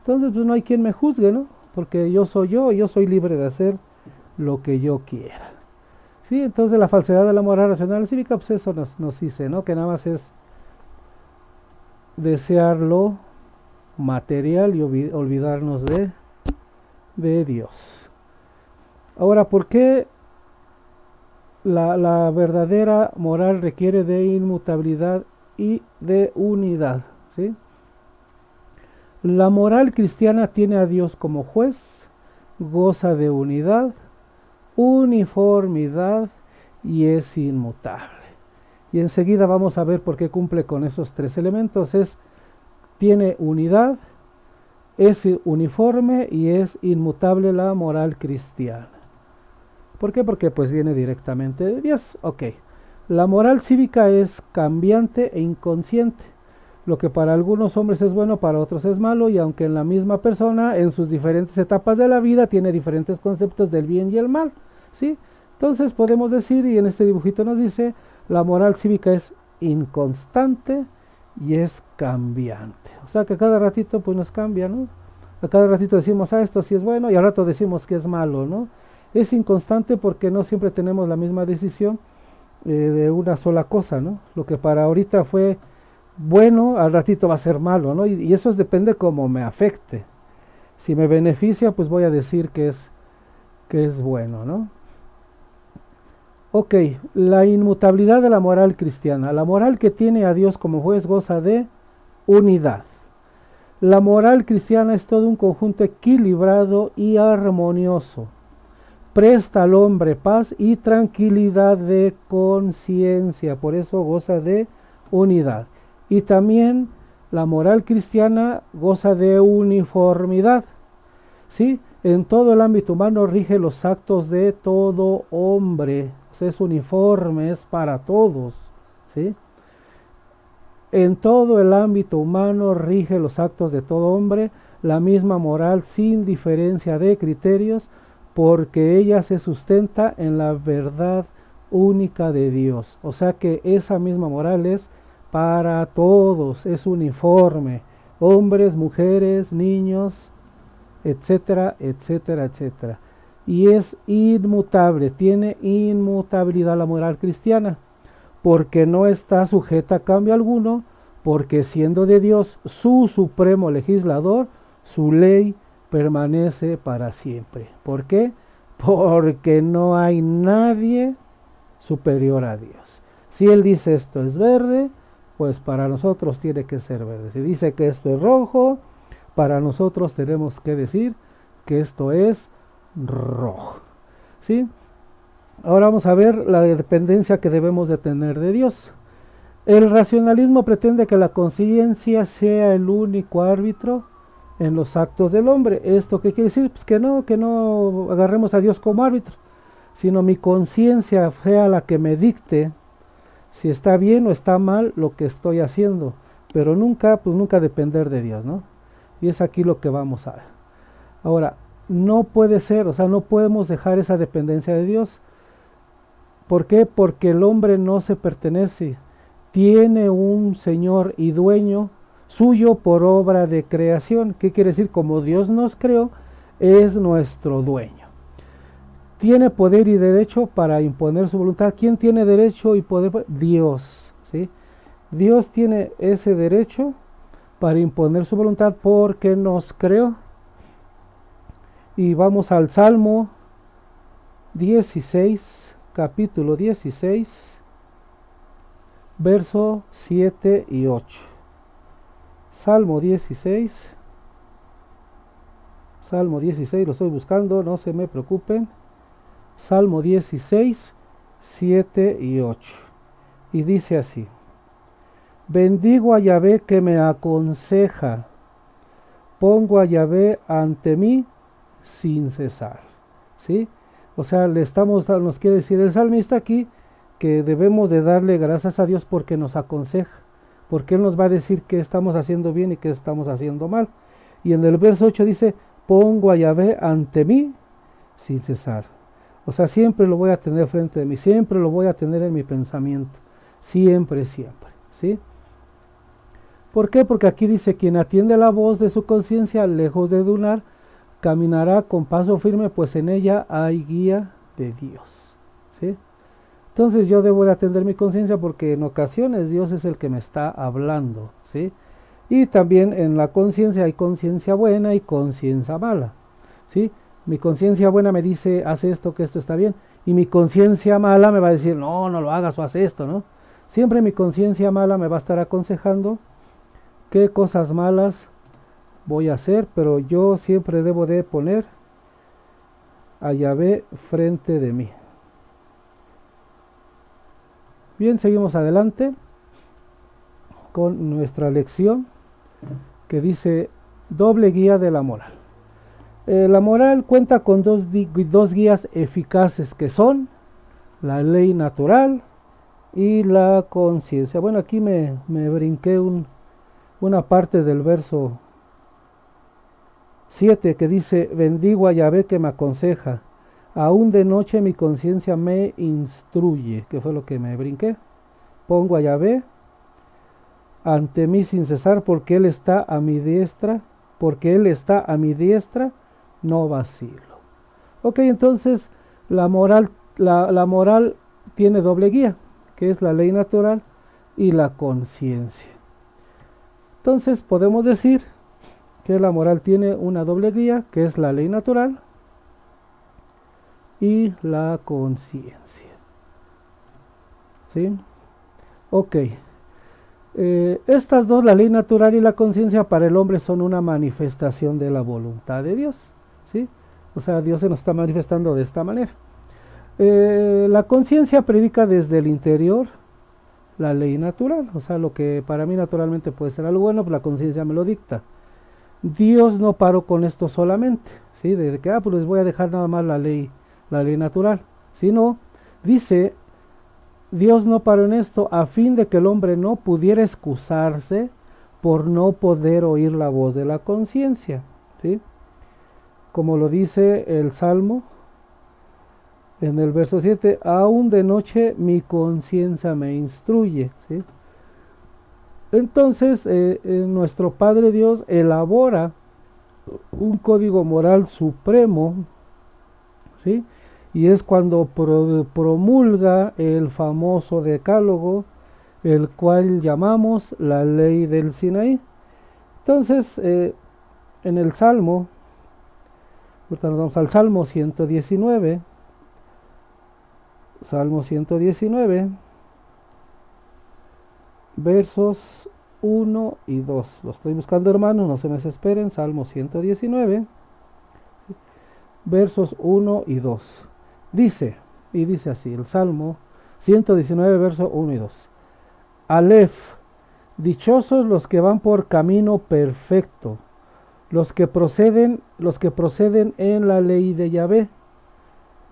Entonces pues no hay quien me juzgue, ¿no? Porque yo soy libre de hacer lo que yo quiera. Sí, entonces la falsedad de la moral racional cívica, pues eso nos dice, ¿no? Que nada más es desear lo material y olvidarnos de Dios. Ahora, ¿por qué la verdadera moral requiere de inmutabilidad y de unidad? ¿Sí? La moral cristiana tiene a Dios como juez, goza de unidad, uniformidad y es inmutable. Y enseguida vamos a ver por qué cumple con esos tres elementos. Tiene unidad, es uniforme y es inmutable la moral cristiana. ¿Por qué? Porque pues viene directamente de Dios. Ok. La moral cívica es cambiante e inconsciente. Lo que para algunos hombres es bueno, para otros es malo, y aunque en la misma persona, en sus diferentes etapas de la vida, tiene diferentes conceptos del bien y el mal, ¿sí? Entonces podemos decir, y en este dibujito nos dice, la moral cívica es inconstante y es cambiante. O sea que cada ratito pues nos cambia, ¿no? A cada ratito decimos, esto sí es bueno, y al rato decimos que es malo, ¿no? Es inconstante porque no siempre tenemos la misma decisión de una sola cosa, ¿no? Lo que para ahorita fue bueno, al ratito va a ser malo, ¿no? Y eso depende cómo me afecte. Si me beneficia, pues voy a decir que es bueno, ¿no? Ok, la inmutabilidad de la moral cristiana. La moral que tiene a Dios como juez goza de unidad. La moral cristiana es todo un conjunto equilibrado y armonioso. Presta al hombre paz y tranquilidad de conciencia, por eso goza de unidad. Y también la moral cristiana goza de uniformidad, ¿sí? En todo el ámbito humano rige los actos de todo hombre, o sea, es uniforme, es para todos, ¿sí? En todo el ámbito humano rige los actos de todo hombre la misma moral sin diferencia de criterios, porque ella se sustenta en la verdad única de Dios. O sea que esa misma moral es para todos, es uniforme, hombres, mujeres, niños, etcétera, etcétera, etcétera. Y es inmutable, tiene inmutabilidad la moral cristiana, porque no está sujeta a cambio alguno, porque siendo de Dios su supremo legislador, su ley permanece para siempre. ¿Por qué? Porque no hay nadie superior a Dios. Si Él dice esto es verde, pues para nosotros tiene que ser verde. Si dice que esto es rojo, para nosotros tenemos que decir que esto es rojo. ¿Sí? Ahora vamos a ver la dependencia que debemos de tener de Dios. El racionalismo pretende que la conciencia sea el único árbitro en los actos del hombre. ¿Esto qué quiere decir? Pues que no agarremos a Dios como árbitro, sino mi conciencia sea la que me dicte si está bien o está mal lo que estoy haciendo, pero nunca depender de Dios, ¿no? Y es aquí lo que vamos a ver. Ahora, no puede ser, o sea, no podemos dejar esa dependencia de Dios. ¿Por qué? Porque el hombre no se pertenece, tiene un Señor y dueño suyo por obra de creación. ¿Qué quiere decir? Como Dios nos creó, es nuestro dueño. Tiene poder y derecho para imponer su voluntad. ¿Quién tiene derecho y poder? Dios, ¿sí? Dios tiene ese derecho para imponer su voluntad porque nos creó. Y vamos al Salmo 16, capítulo 16, verso 7 y 8. Salmo 16, lo estoy buscando, no se me preocupen. Salmo 16, 7 y 8. Y dice así: bendigo a Yahvé que me aconseja, pongo a Yahvé ante mí sin cesar. ¿Sí? O sea, nos quiere decir el salmista aquí que debemos de darle gracias a Dios porque nos aconseja, porque Él nos va a decir qué estamos haciendo bien y qué estamos haciendo mal. Y en el verso 8 dice, pongo a Yahvé ante mí sin cesar. O sea, siempre lo voy a tener frente de mí, siempre lo voy a tener en mi pensamiento, siempre, siempre, ¿sí? ¿Por qué? Porque aquí dice, quien atiende la voz de su conciencia, lejos de dunar, caminará con paso firme, pues en ella hay guía de Dios, ¿sí? Entonces yo debo de atender mi conciencia porque en ocasiones Dios es el que me está hablando, ¿sí? Y también en la conciencia hay conciencia buena y conciencia mala, ¿sí? Mi conciencia buena me dice, haz esto, que esto está bien. Y mi conciencia mala me va a decir, no, no lo hagas o haz esto, ¿no? Siempre mi conciencia mala me va a estar aconsejando qué cosas malas voy a hacer, pero yo siempre debo de poner a Yahvé frente de mí. Bien, seguimos adelante con nuestra lección que dice doble guía de la moral. La moral cuenta con dos guías eficaces que son la ley natural y la conciencia. Bueno, aquí me brinqué una parte del verso 7 que dice, bendigo a Yahvé que me aconseja, aún de noche mi conciencia me instruye, que fue lo que me brinqué. Pongo a Yahvé ante mí sin cesar porque Él está a mi diestra, no vacilo. Ok, entonces la moral tiene doble guía, que es la ley natural y la conciencia. Entonces podemos decir que la moral tiene una doble guía, que es la ley natural y la conciencia. ¿Sí? Ok. Estas dos, la ley natural y la conciencia, para el hombre son una manifestación de la voluntad de Dios, ¿sí? O sea, Dios se nos está manifestando de esta manera. La conciencia predica desde el interior la ley natural, o sea, lo que para mí naturalmente puede ser algo bueno, pues la conciencia me lo dicta. Dios no paró con esto solamente, ¿sí? De que, pues les voy a dejar nada más la ley natural, sino, dice, Dios no paró en esto a fin de que el hombre no pudiera excusarse por no poder oír la voz de la conciencia, ¿sí? Como lo dice el Salmo en el verso 7, aún de noche mi conciencia me instruye, ¿sí? Entonces nuestro Padre Dios elabora un código moral supremo, ¿sí? Y es cuando promulga el famoso decálogo, el cual llamamos la ley del Sinaí. Entonces, en el Salmo, ahorita nos vamos al Salmo 119, versos 1 y 2. Lo estoy buscando, hermanos, no se me desesperen. Salmo 119, versos 1 y 2. Dice así, el Salmo 119, versos 1 y 2. Aleph, dichosos los que van por camino perfecto, los que proceden en la ley de Yahvé.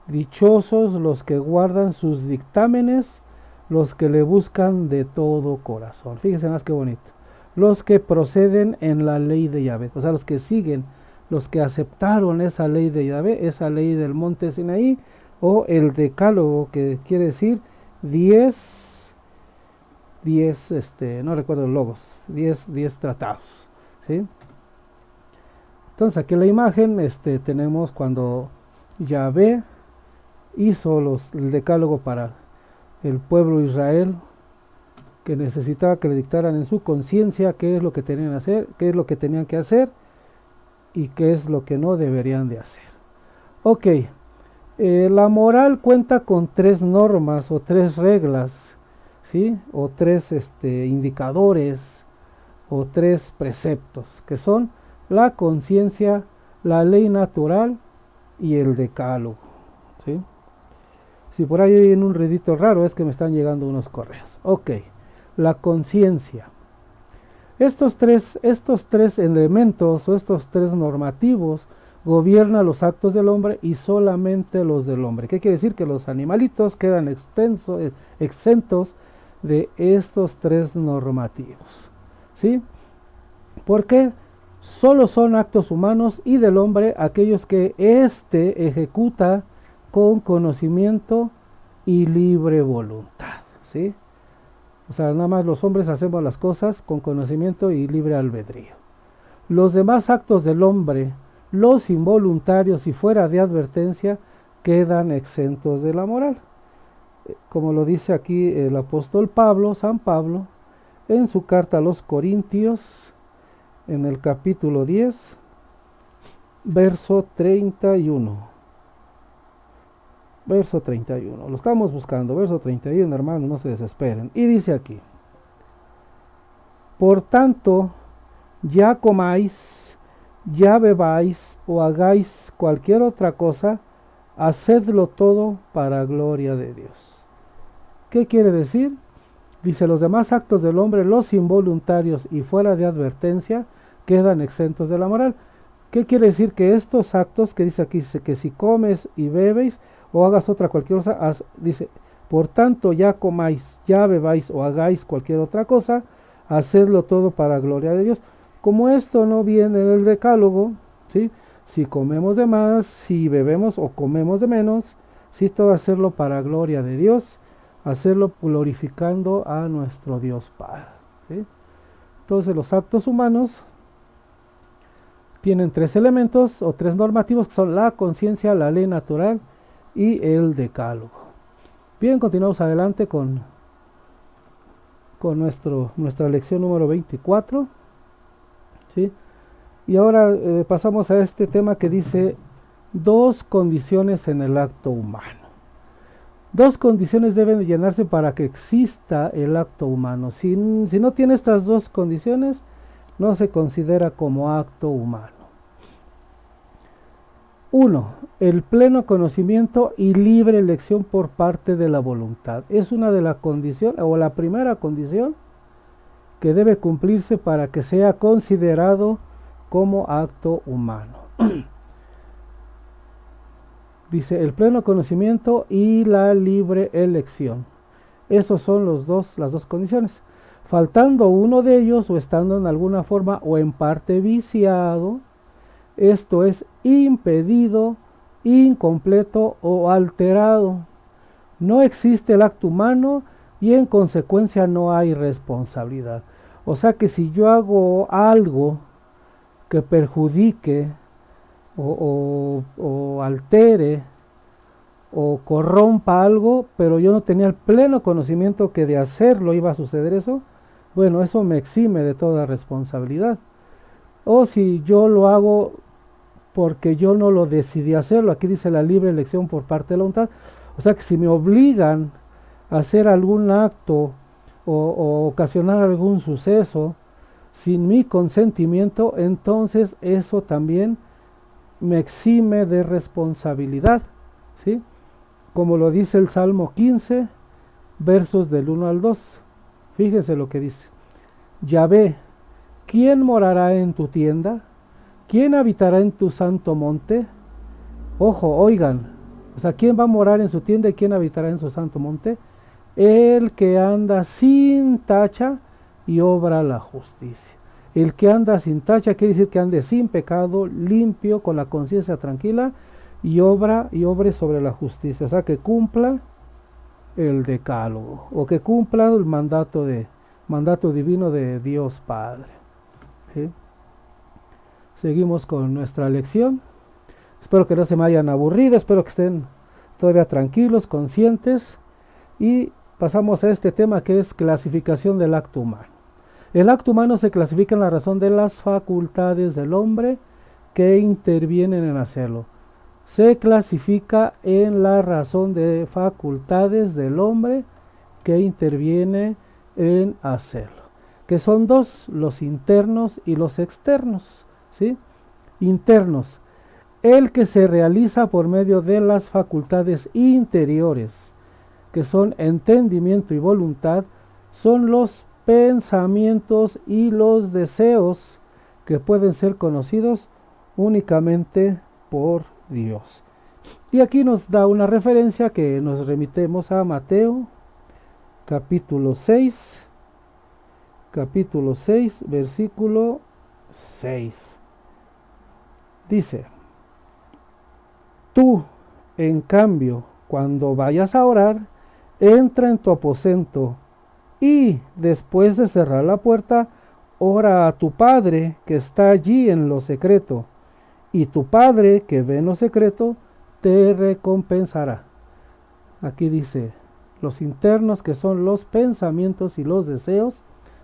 Dichosos los que guardan sus dictámenes, los que le buscan de todo corazón. Fíjense más que bonito. Los que proceden en la ley de Yahvé, o sea, los que siguen, los que aceptaron esa ley de Yahvé, esa ley del monte Sinaí, o el decálogo, que quiere decir 10, no recuerdo logos, 10 tratados, ¿sí? Entonces aquí en la imagen tenemos cuando Yahvé hizo el decálogo para el pueblo de Israel, que necesitaba que le dictaran en su conciencia qué es lo que tenían que hacer, qué es lo que tenían que hacer y qué es lo que no deberían de hacer. Ok, la moral cuenta con 3 normas o 3 reglas, ¿sí? O 3 indicadores o 3 preceptos, que son la conciencia, la ley natural y el decálogo, ¿sí? Si por ahí hay un ruidito raro, es que me están llegando unos correos. Ok, la conciencia. Estos tres elementos o estos 3 normativos gobiernan los actos del hombre y solamente los del hombre. ¿Qué quiere decir? Que los animalitos quedan exentos de estos 3 normativos, ¿sí? ¿Por qué? solo son actos humanos y del hombre aquellos que éste ejecuta con conocimiento y libre voluntad, ¿sí? O sea, nada más los hombres hacemos las cosas con conocimiento y libre albedrío. Los demás actos del hombre, los involuntarios y fuera de advertencia, quedan exentos de la moral. Como lo dice aquí el apóstol Pablo, San Pablo, en su carta a los Corintios, en el capítulo 10, verso 31. Verso 31, lo estamos buscando, verso 31, hermanos, no se desesperen. Y dice aquí: por tanto, ya comáis, ya bebáis o hagáis cualquier otra cosa, hacedlo todo para gloria de Dios. ¿Qué quiere decir? Dice, los demás actos del hombre, los involuntarios y fuera de advertencia, quedan exentos de la moral. ¿Qué quiere decir? Que estos actos que dice aquí, que si comes y bebéis o hagas otra cualquier cosa, dice, por tanto ya comáis, ya bebáis o hagáis cualquier otra cosa, hacedlo todo para gloria de Dios. Como esto no viene en el decálogo, ¿sí? Si comemos de más, si bebemos o comemos de menos, sí, todo hacerlo para gloria de Dios, hacerlo glorificando a nuestro Dios Padre, ¿sí? Entonces los actos humanos tienen tres elementos o tres normativos que son la conciencia, la ley natural y el decálogo. Bien, continuamos adelante con nuestra lección número 24, ¿sí? Y ahora pasamos a este tema que dice dos condiciones en el acto humano. Dos condiciones deben llenarse para que exista el acto humano. Si no tiene estas dos condiciones, no se considera como acto humano. 1. El pleno conocimiento y libre elección por parte de la voluntad. Es una de las condiciones, o la primera condición, que debe cumplirse para que sea considerado como acto humano. Dice, el pleno conocimiento y la libre elección. Esos son las dos condiciones. Faltando uno de ellos, o estando en alguna forma o en parte viciado, esto es impedido, incompleto o alterado, no existe el acto humano y en consecuencia no hay responsabilidad. O sea que si yo hago algo que perjudique o altere o corrompa algo, pero yo no tenía el pleno conocimiento que de hacerlo iba a suceder eso, bueno, eso me exime de toda responsabilidad. O si yo lo hago porque yo no lo decidí hacerlo, aquí dice la libre elección por parte de la voluntad, o sea que si me obligan a hacer algún acto o ocasionar algún suceso sin mi consentimiento, entonces eso también me exime de responsabilidad, ¿sí? Como lo dice el Salmo 15, versos del 1 al 2. Fíjese lo que dice: Yahvé, ¿quién morará en tu tienda? ¿Quién habitará en tu santo monte? Ojo, oigan, o sea, ¿quién va a morar en su tienda y quién habitará en su santo monte? El que anda sin tacha y obra la justicia. El que anda sin tacha quiere decir que ande sin pecado, limpio, con la conciencia tranquila y obre sobre la justicia. O sea, que cumpla el decálogo o que cumpla el mandato divino de Dios Padre, ¿sí? Seguimos con nuestra lección. Espero que no se me hayan aburrido, espero que estén todavía tranquilos, conscientes. Y pasamos a este tema que es clasificación del acto humano. El acto humano se clasifica en la razón de las facultades del hombre que intervienen en hacerlo. Se clasifica en la razón de facultades del hombre que interviene en hacerlo, que son dos, los internos y los externos, ¿sí? Internos, el que se realiza por medio de las facultades interiores, que son entendimiento y voluntad, son los pensamientos y los deseos que pueden ser conocidos únicamente por Dios. Y aquí nos da una referencia que nos remitemos a Mateo, capítulo 6, versículo 6. Dice, tú, en cambio, cuando vayas a orar, entra en tu aposento y después de cerrar la puerta, ora a tu Padre que está allí en lo secreto, y tu Padre que ve en lo secreto te recompensará. Aquí dice, los internos, que son los pensamientos y los deseos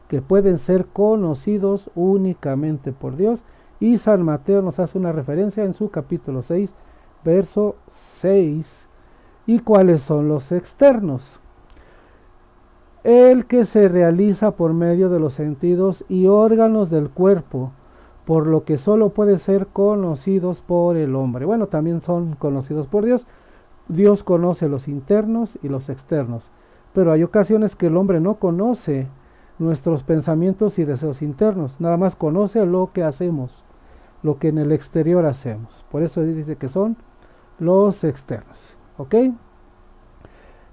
que pueden ser conocidos únicamente por Dios, y San Mateo nos hace una referencia en su capítulo 6, verso 6. ¿Y cuáles son los externos? El que se realiza por medio de los sentidos y órganos del cuerpo, por lo que solo puede ser conocidos por el hombre. Bueno, también son conocidos por Dios. Dios conoce los internos y los externos, pero hay ocasiones que el hombre no conoce nuestros pensamientos y deseos internos, nada más conoce lo que hacemos, lo que en el exterior hacemos. Por eso dice que son los externos, ¿ok?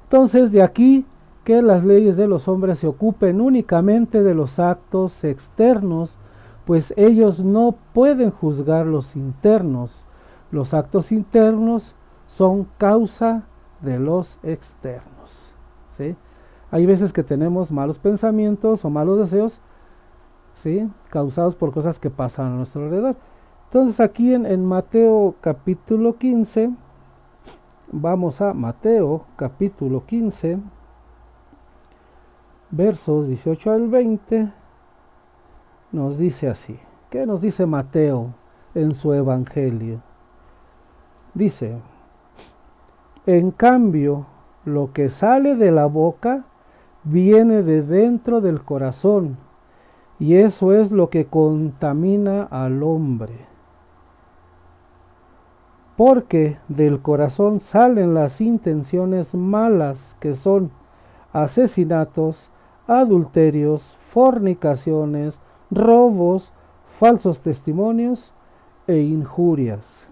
Entonces, de aquí que las leyes de los hombres se ocupen únicamente de los actos externos, pues ellos no pueden juzgar los internos. Los actos internos son causa de los externos, ¿sí? Hay veces que tenemos malos pensamientos o malos deseos, ¿sí?, causados por cosas que pasan a nuestro alrededor. Entonces aquí en Mateo capítulo 15, vamos a Mateo capítulo 15, versos 18 al 20, nos dice así. ¿Qué nos dice Mateo en su evangelio? Dice, en cambio, lo que sale de la boca viene de dentro del corazón, y eso es lo que contamina al hombre. Porque del corazón salen las intenciones malas, que son asesinatos, adulterios, fornicaciones, robos, falsos testimonios e injurias.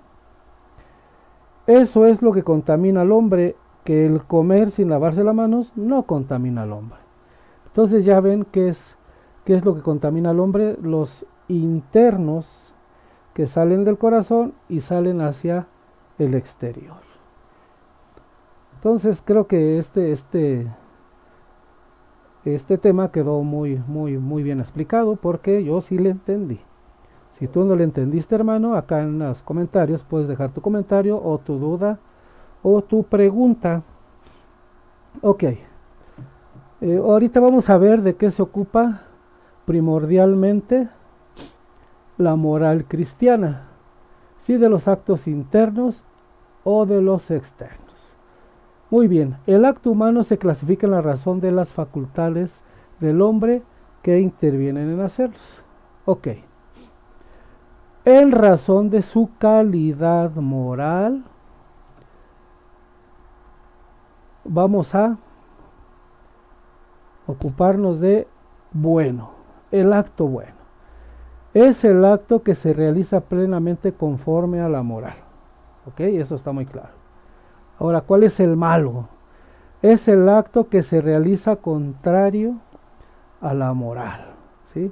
Eso es lo que contamina al hombre, que el comer sin lavarse las manos no contamina al hombre. Entonces ya ven qué es lo que contamina al hombre: los internos que salen del corazón y salen hacia el exterior. Entonces creo que este tema quedó muy bien explicado, porque yo sí le entendí. Si tú no le entendiste, hermano, acá en los comentarios puedes dejar tu comentario o tu duda o tu pregunta. Ok, ahorita vamos a ver de qué se ocupa primordialmente la moral cristiana, si de los actos internos o de los externos. Muy bien, el acto humano se clasifica en la razón de las facultades del hombre que intervienen en hacerlos. Ok, en razón de su calidad moral, vamos a ocuparnos de bueno. El acto bueno es el acto que se realiza plenamente conforme a la moral. Ok, eso está muy claro. Ahora, ¿cuál es el malo? Es el acto que se realiza contrario a la moral, ¿sí?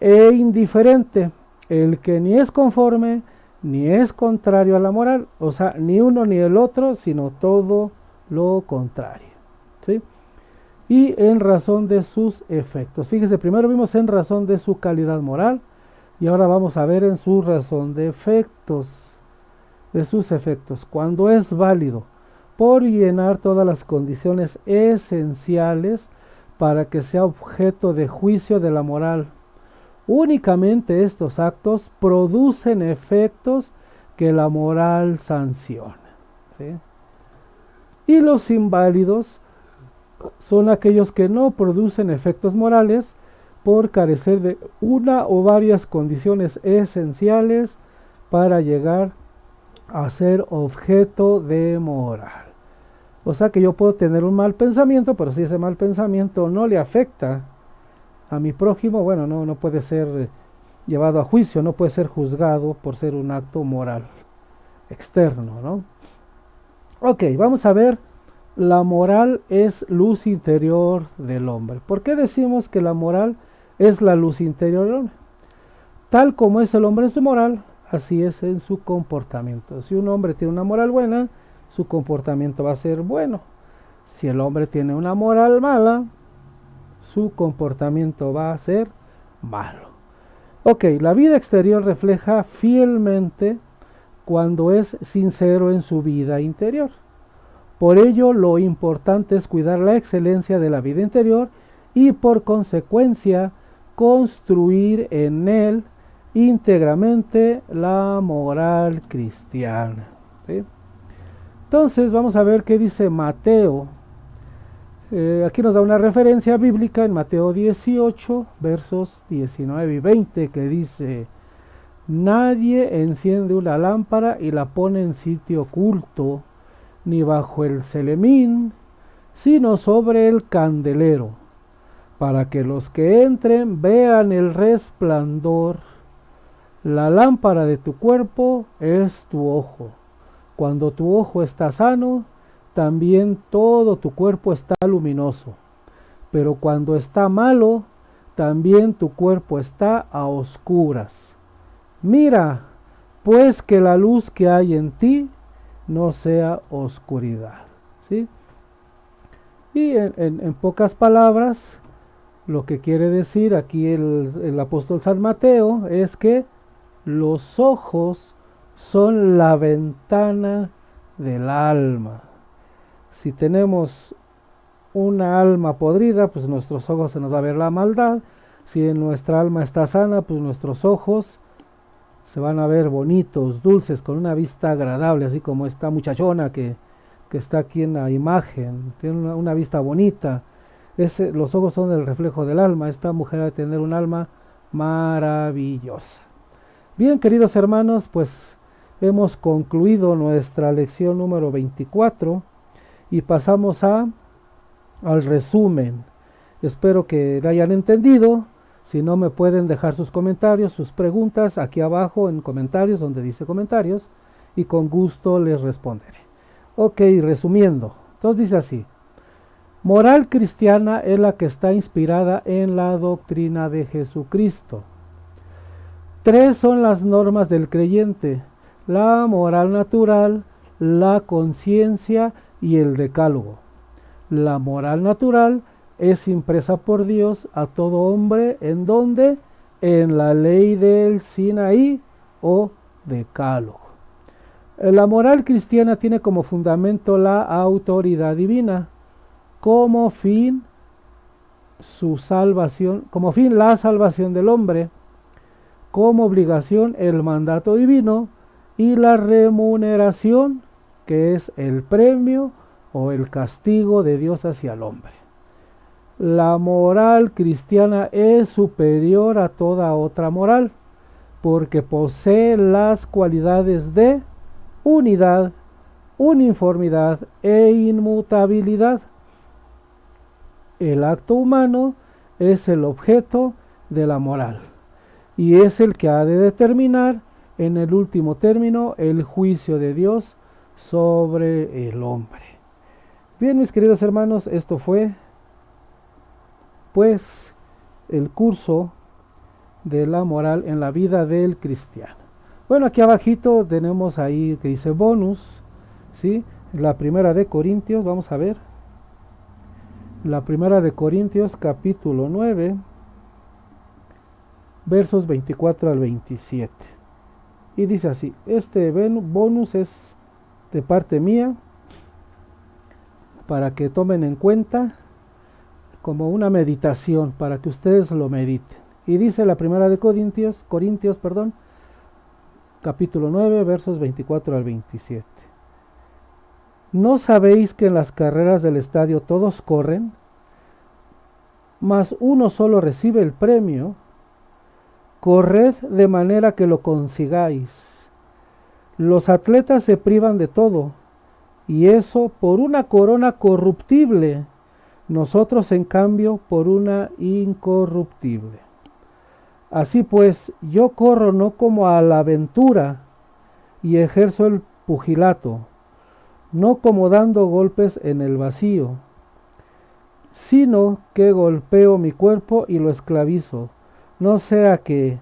E indiferente, el que ni es conforme ni es contrario a la moral, o sea, ni uno ni el otro, sino todo lo contrario, ¿sí? Y en razón de sus efectos. Fíjese, primero vimos en razón de su calidad moral, y ahora vamos a ver en su razón de efectos, de sus efectos, cuando es válido, por llenar todas las condiciones esenciales para que sea objeto de juicio de la moral. Únicamente estos actos producen efectos que la moral sanciona, ¿sí? Y los inválidos son aquellos que no producen efectos morales por carecer de una o varias condiciones esenciales para llegar a ser objeto de moral. O sea que yo puedo tener un mal pensamiento, pero si ese mal pensamiento no le afecta a mi prójimo, bueno, no puede ser llevado a juicio, no puede ser juzgado por ser un acto moral externo, ¿no? Ok, vamos a ver. La moral es luz interior del hombre. ¿Por qué decimos que la moral es la luz interior del hombre? Tal como es el hombre en su moral, así es en su comportamiento. Si un hombre tiene una moral buena, su comportamiento va a ser bueno. Si el hombre tiene una moral mala, su comportamiento va a ser malo. Ok, la vida exterior refleja fielmente cuando es sincero en su vida interior. Por ello, lo importante es cuidar la excelencia de la vida interior y por consecuencia construir en él íntegramente la moral cristiana. ¿Sí? Entonces vamos a ver qué dice Mateo. Aquí nos da una referencia bíblica en Mateo 18, versos 19 y 20, que dice: nadie enciende una lámpara y la pone en sitio oculto, ni bajo el celemín, sino sobre el candelero, para que los que entren vean el resplandor. La lámpara de tu cuerpo es tu ojo. Cuando tu ojo está sano, también todo tu cuerpo está luminoso. Pero cuando está malo, también tu cuerpo está a oscuras. Mira, pues que la luz que hay en ti no sea oscuridad. ¿Sí? Y en pocas palabras, lo que quiere decir aquí el apóstol San Mateo es que los ojos son la ventana del alma. Si tenemos una alma podrida, pues nuestros ojos se nos va a ver la maldad. Si en nuestra alma está sana, pues nuestros ojos se van a ver bonitos, dulces, con una vista agradable, así como esta muchachona que está aquí en la imagen, tiene una vista bonita. Los ojos son el reflejo del alma. Esta mujer ha de tener un alma maravillosa. Bien, queridos hermanos, pues hemos concluido nuestra lección número 24 y pasamos al resumen. Espero que la hayan entendido. Si no, me pueden dejar sus comentarios, sus preguntas aquí abajo en comentarios, donde dice comentarios, y con gusto les responderé. Ok, resumiendo, entonces dice así: moral cristiana es la que está inspirada en la doctrina de Jesucristo. 3 son las normas del creyente: la moral natural, la conciencia y el decálogo. La moral natural es impresa por Dios a todo hombre, ¿en dónde? En la ley del Sinaí o decálogo. La moral cristiana tiene como fundamento la autoridad divina, como fin su salvación, como fin la salvación del hombre, como obligación el mandato divino y la remuneración, que es el premio o el castigo de Dios hacia el hombre. La moral cristiana es superior a toda otra moral, porque posee las cualidades de unidad, uniformidad e inmutabilidad. El acto humano es el objeto de la moral y es el que ha de determinar en el último término el juicio de Dios sobre el hombre. Bien, mis queridos hermanos, esto fue pues el curso de la moral en la vida del cristiano. Bueno, aquí abajito tenemos ahí que dice bonus, ¿sí? La primera de Corintios, vamos a ver. La primera de Corintios, capítulo 9, versos 24 al 27. Y dice así: este bonus es de parte mía, para que tomen en cuenta como una meditación, para que ustedes lo mediten. Y dice la primera de Corintios, capítulo 9, versos 24 al 27. ¿No sabéis que en las carreras del estadio todos corren, mas uno solo recibe el premio? Corred de manera que lo consigáis. Los atletas se privan de todo, y eso por una corona corruptible, nosotros en cambio por una incorruptible. Así pues, yo corro no como a la aventura, y ejerzo el pugilato, no como dando golpes en el vacío, sino que golpeo mi cuerpo y lo esclavizo, no sea que,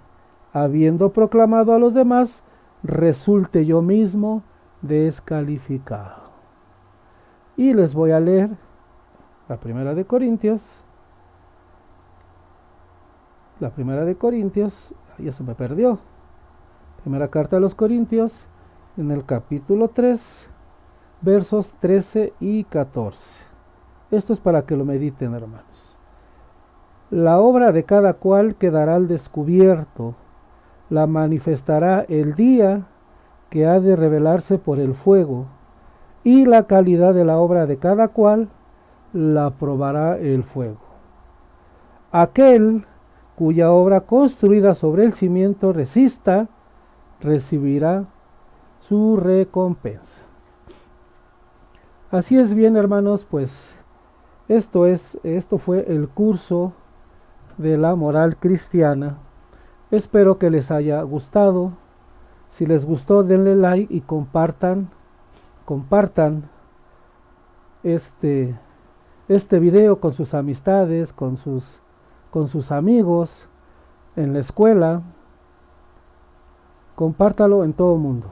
habiendo proclamado a los demás, resulte yo mismo descalificado. Y les voy a leer la primera de Corintios. La primera de Corintios, ya se me perdió. Primera carta a los Corintios, en el capítulo 3, versos 13 y 14. Esto es para que lo mediten, hermanos. La obra de cada cual quedará al descubierto, la manifestará el día que ha de revelarse por el fuego, y la calidad de la obra de cada cual la probará el fuego. Aquel cuya obra construida sobre el cimiento resista, recibirá su recompensa. Así es bien, hermanos, pues esto fue el curso de la moral cristiana. Espero que les haya gustado. Si les gustó, denle like y compartan este video con sus amistades, con sus amigos, en la escuela. Compártalo en todo el mundo.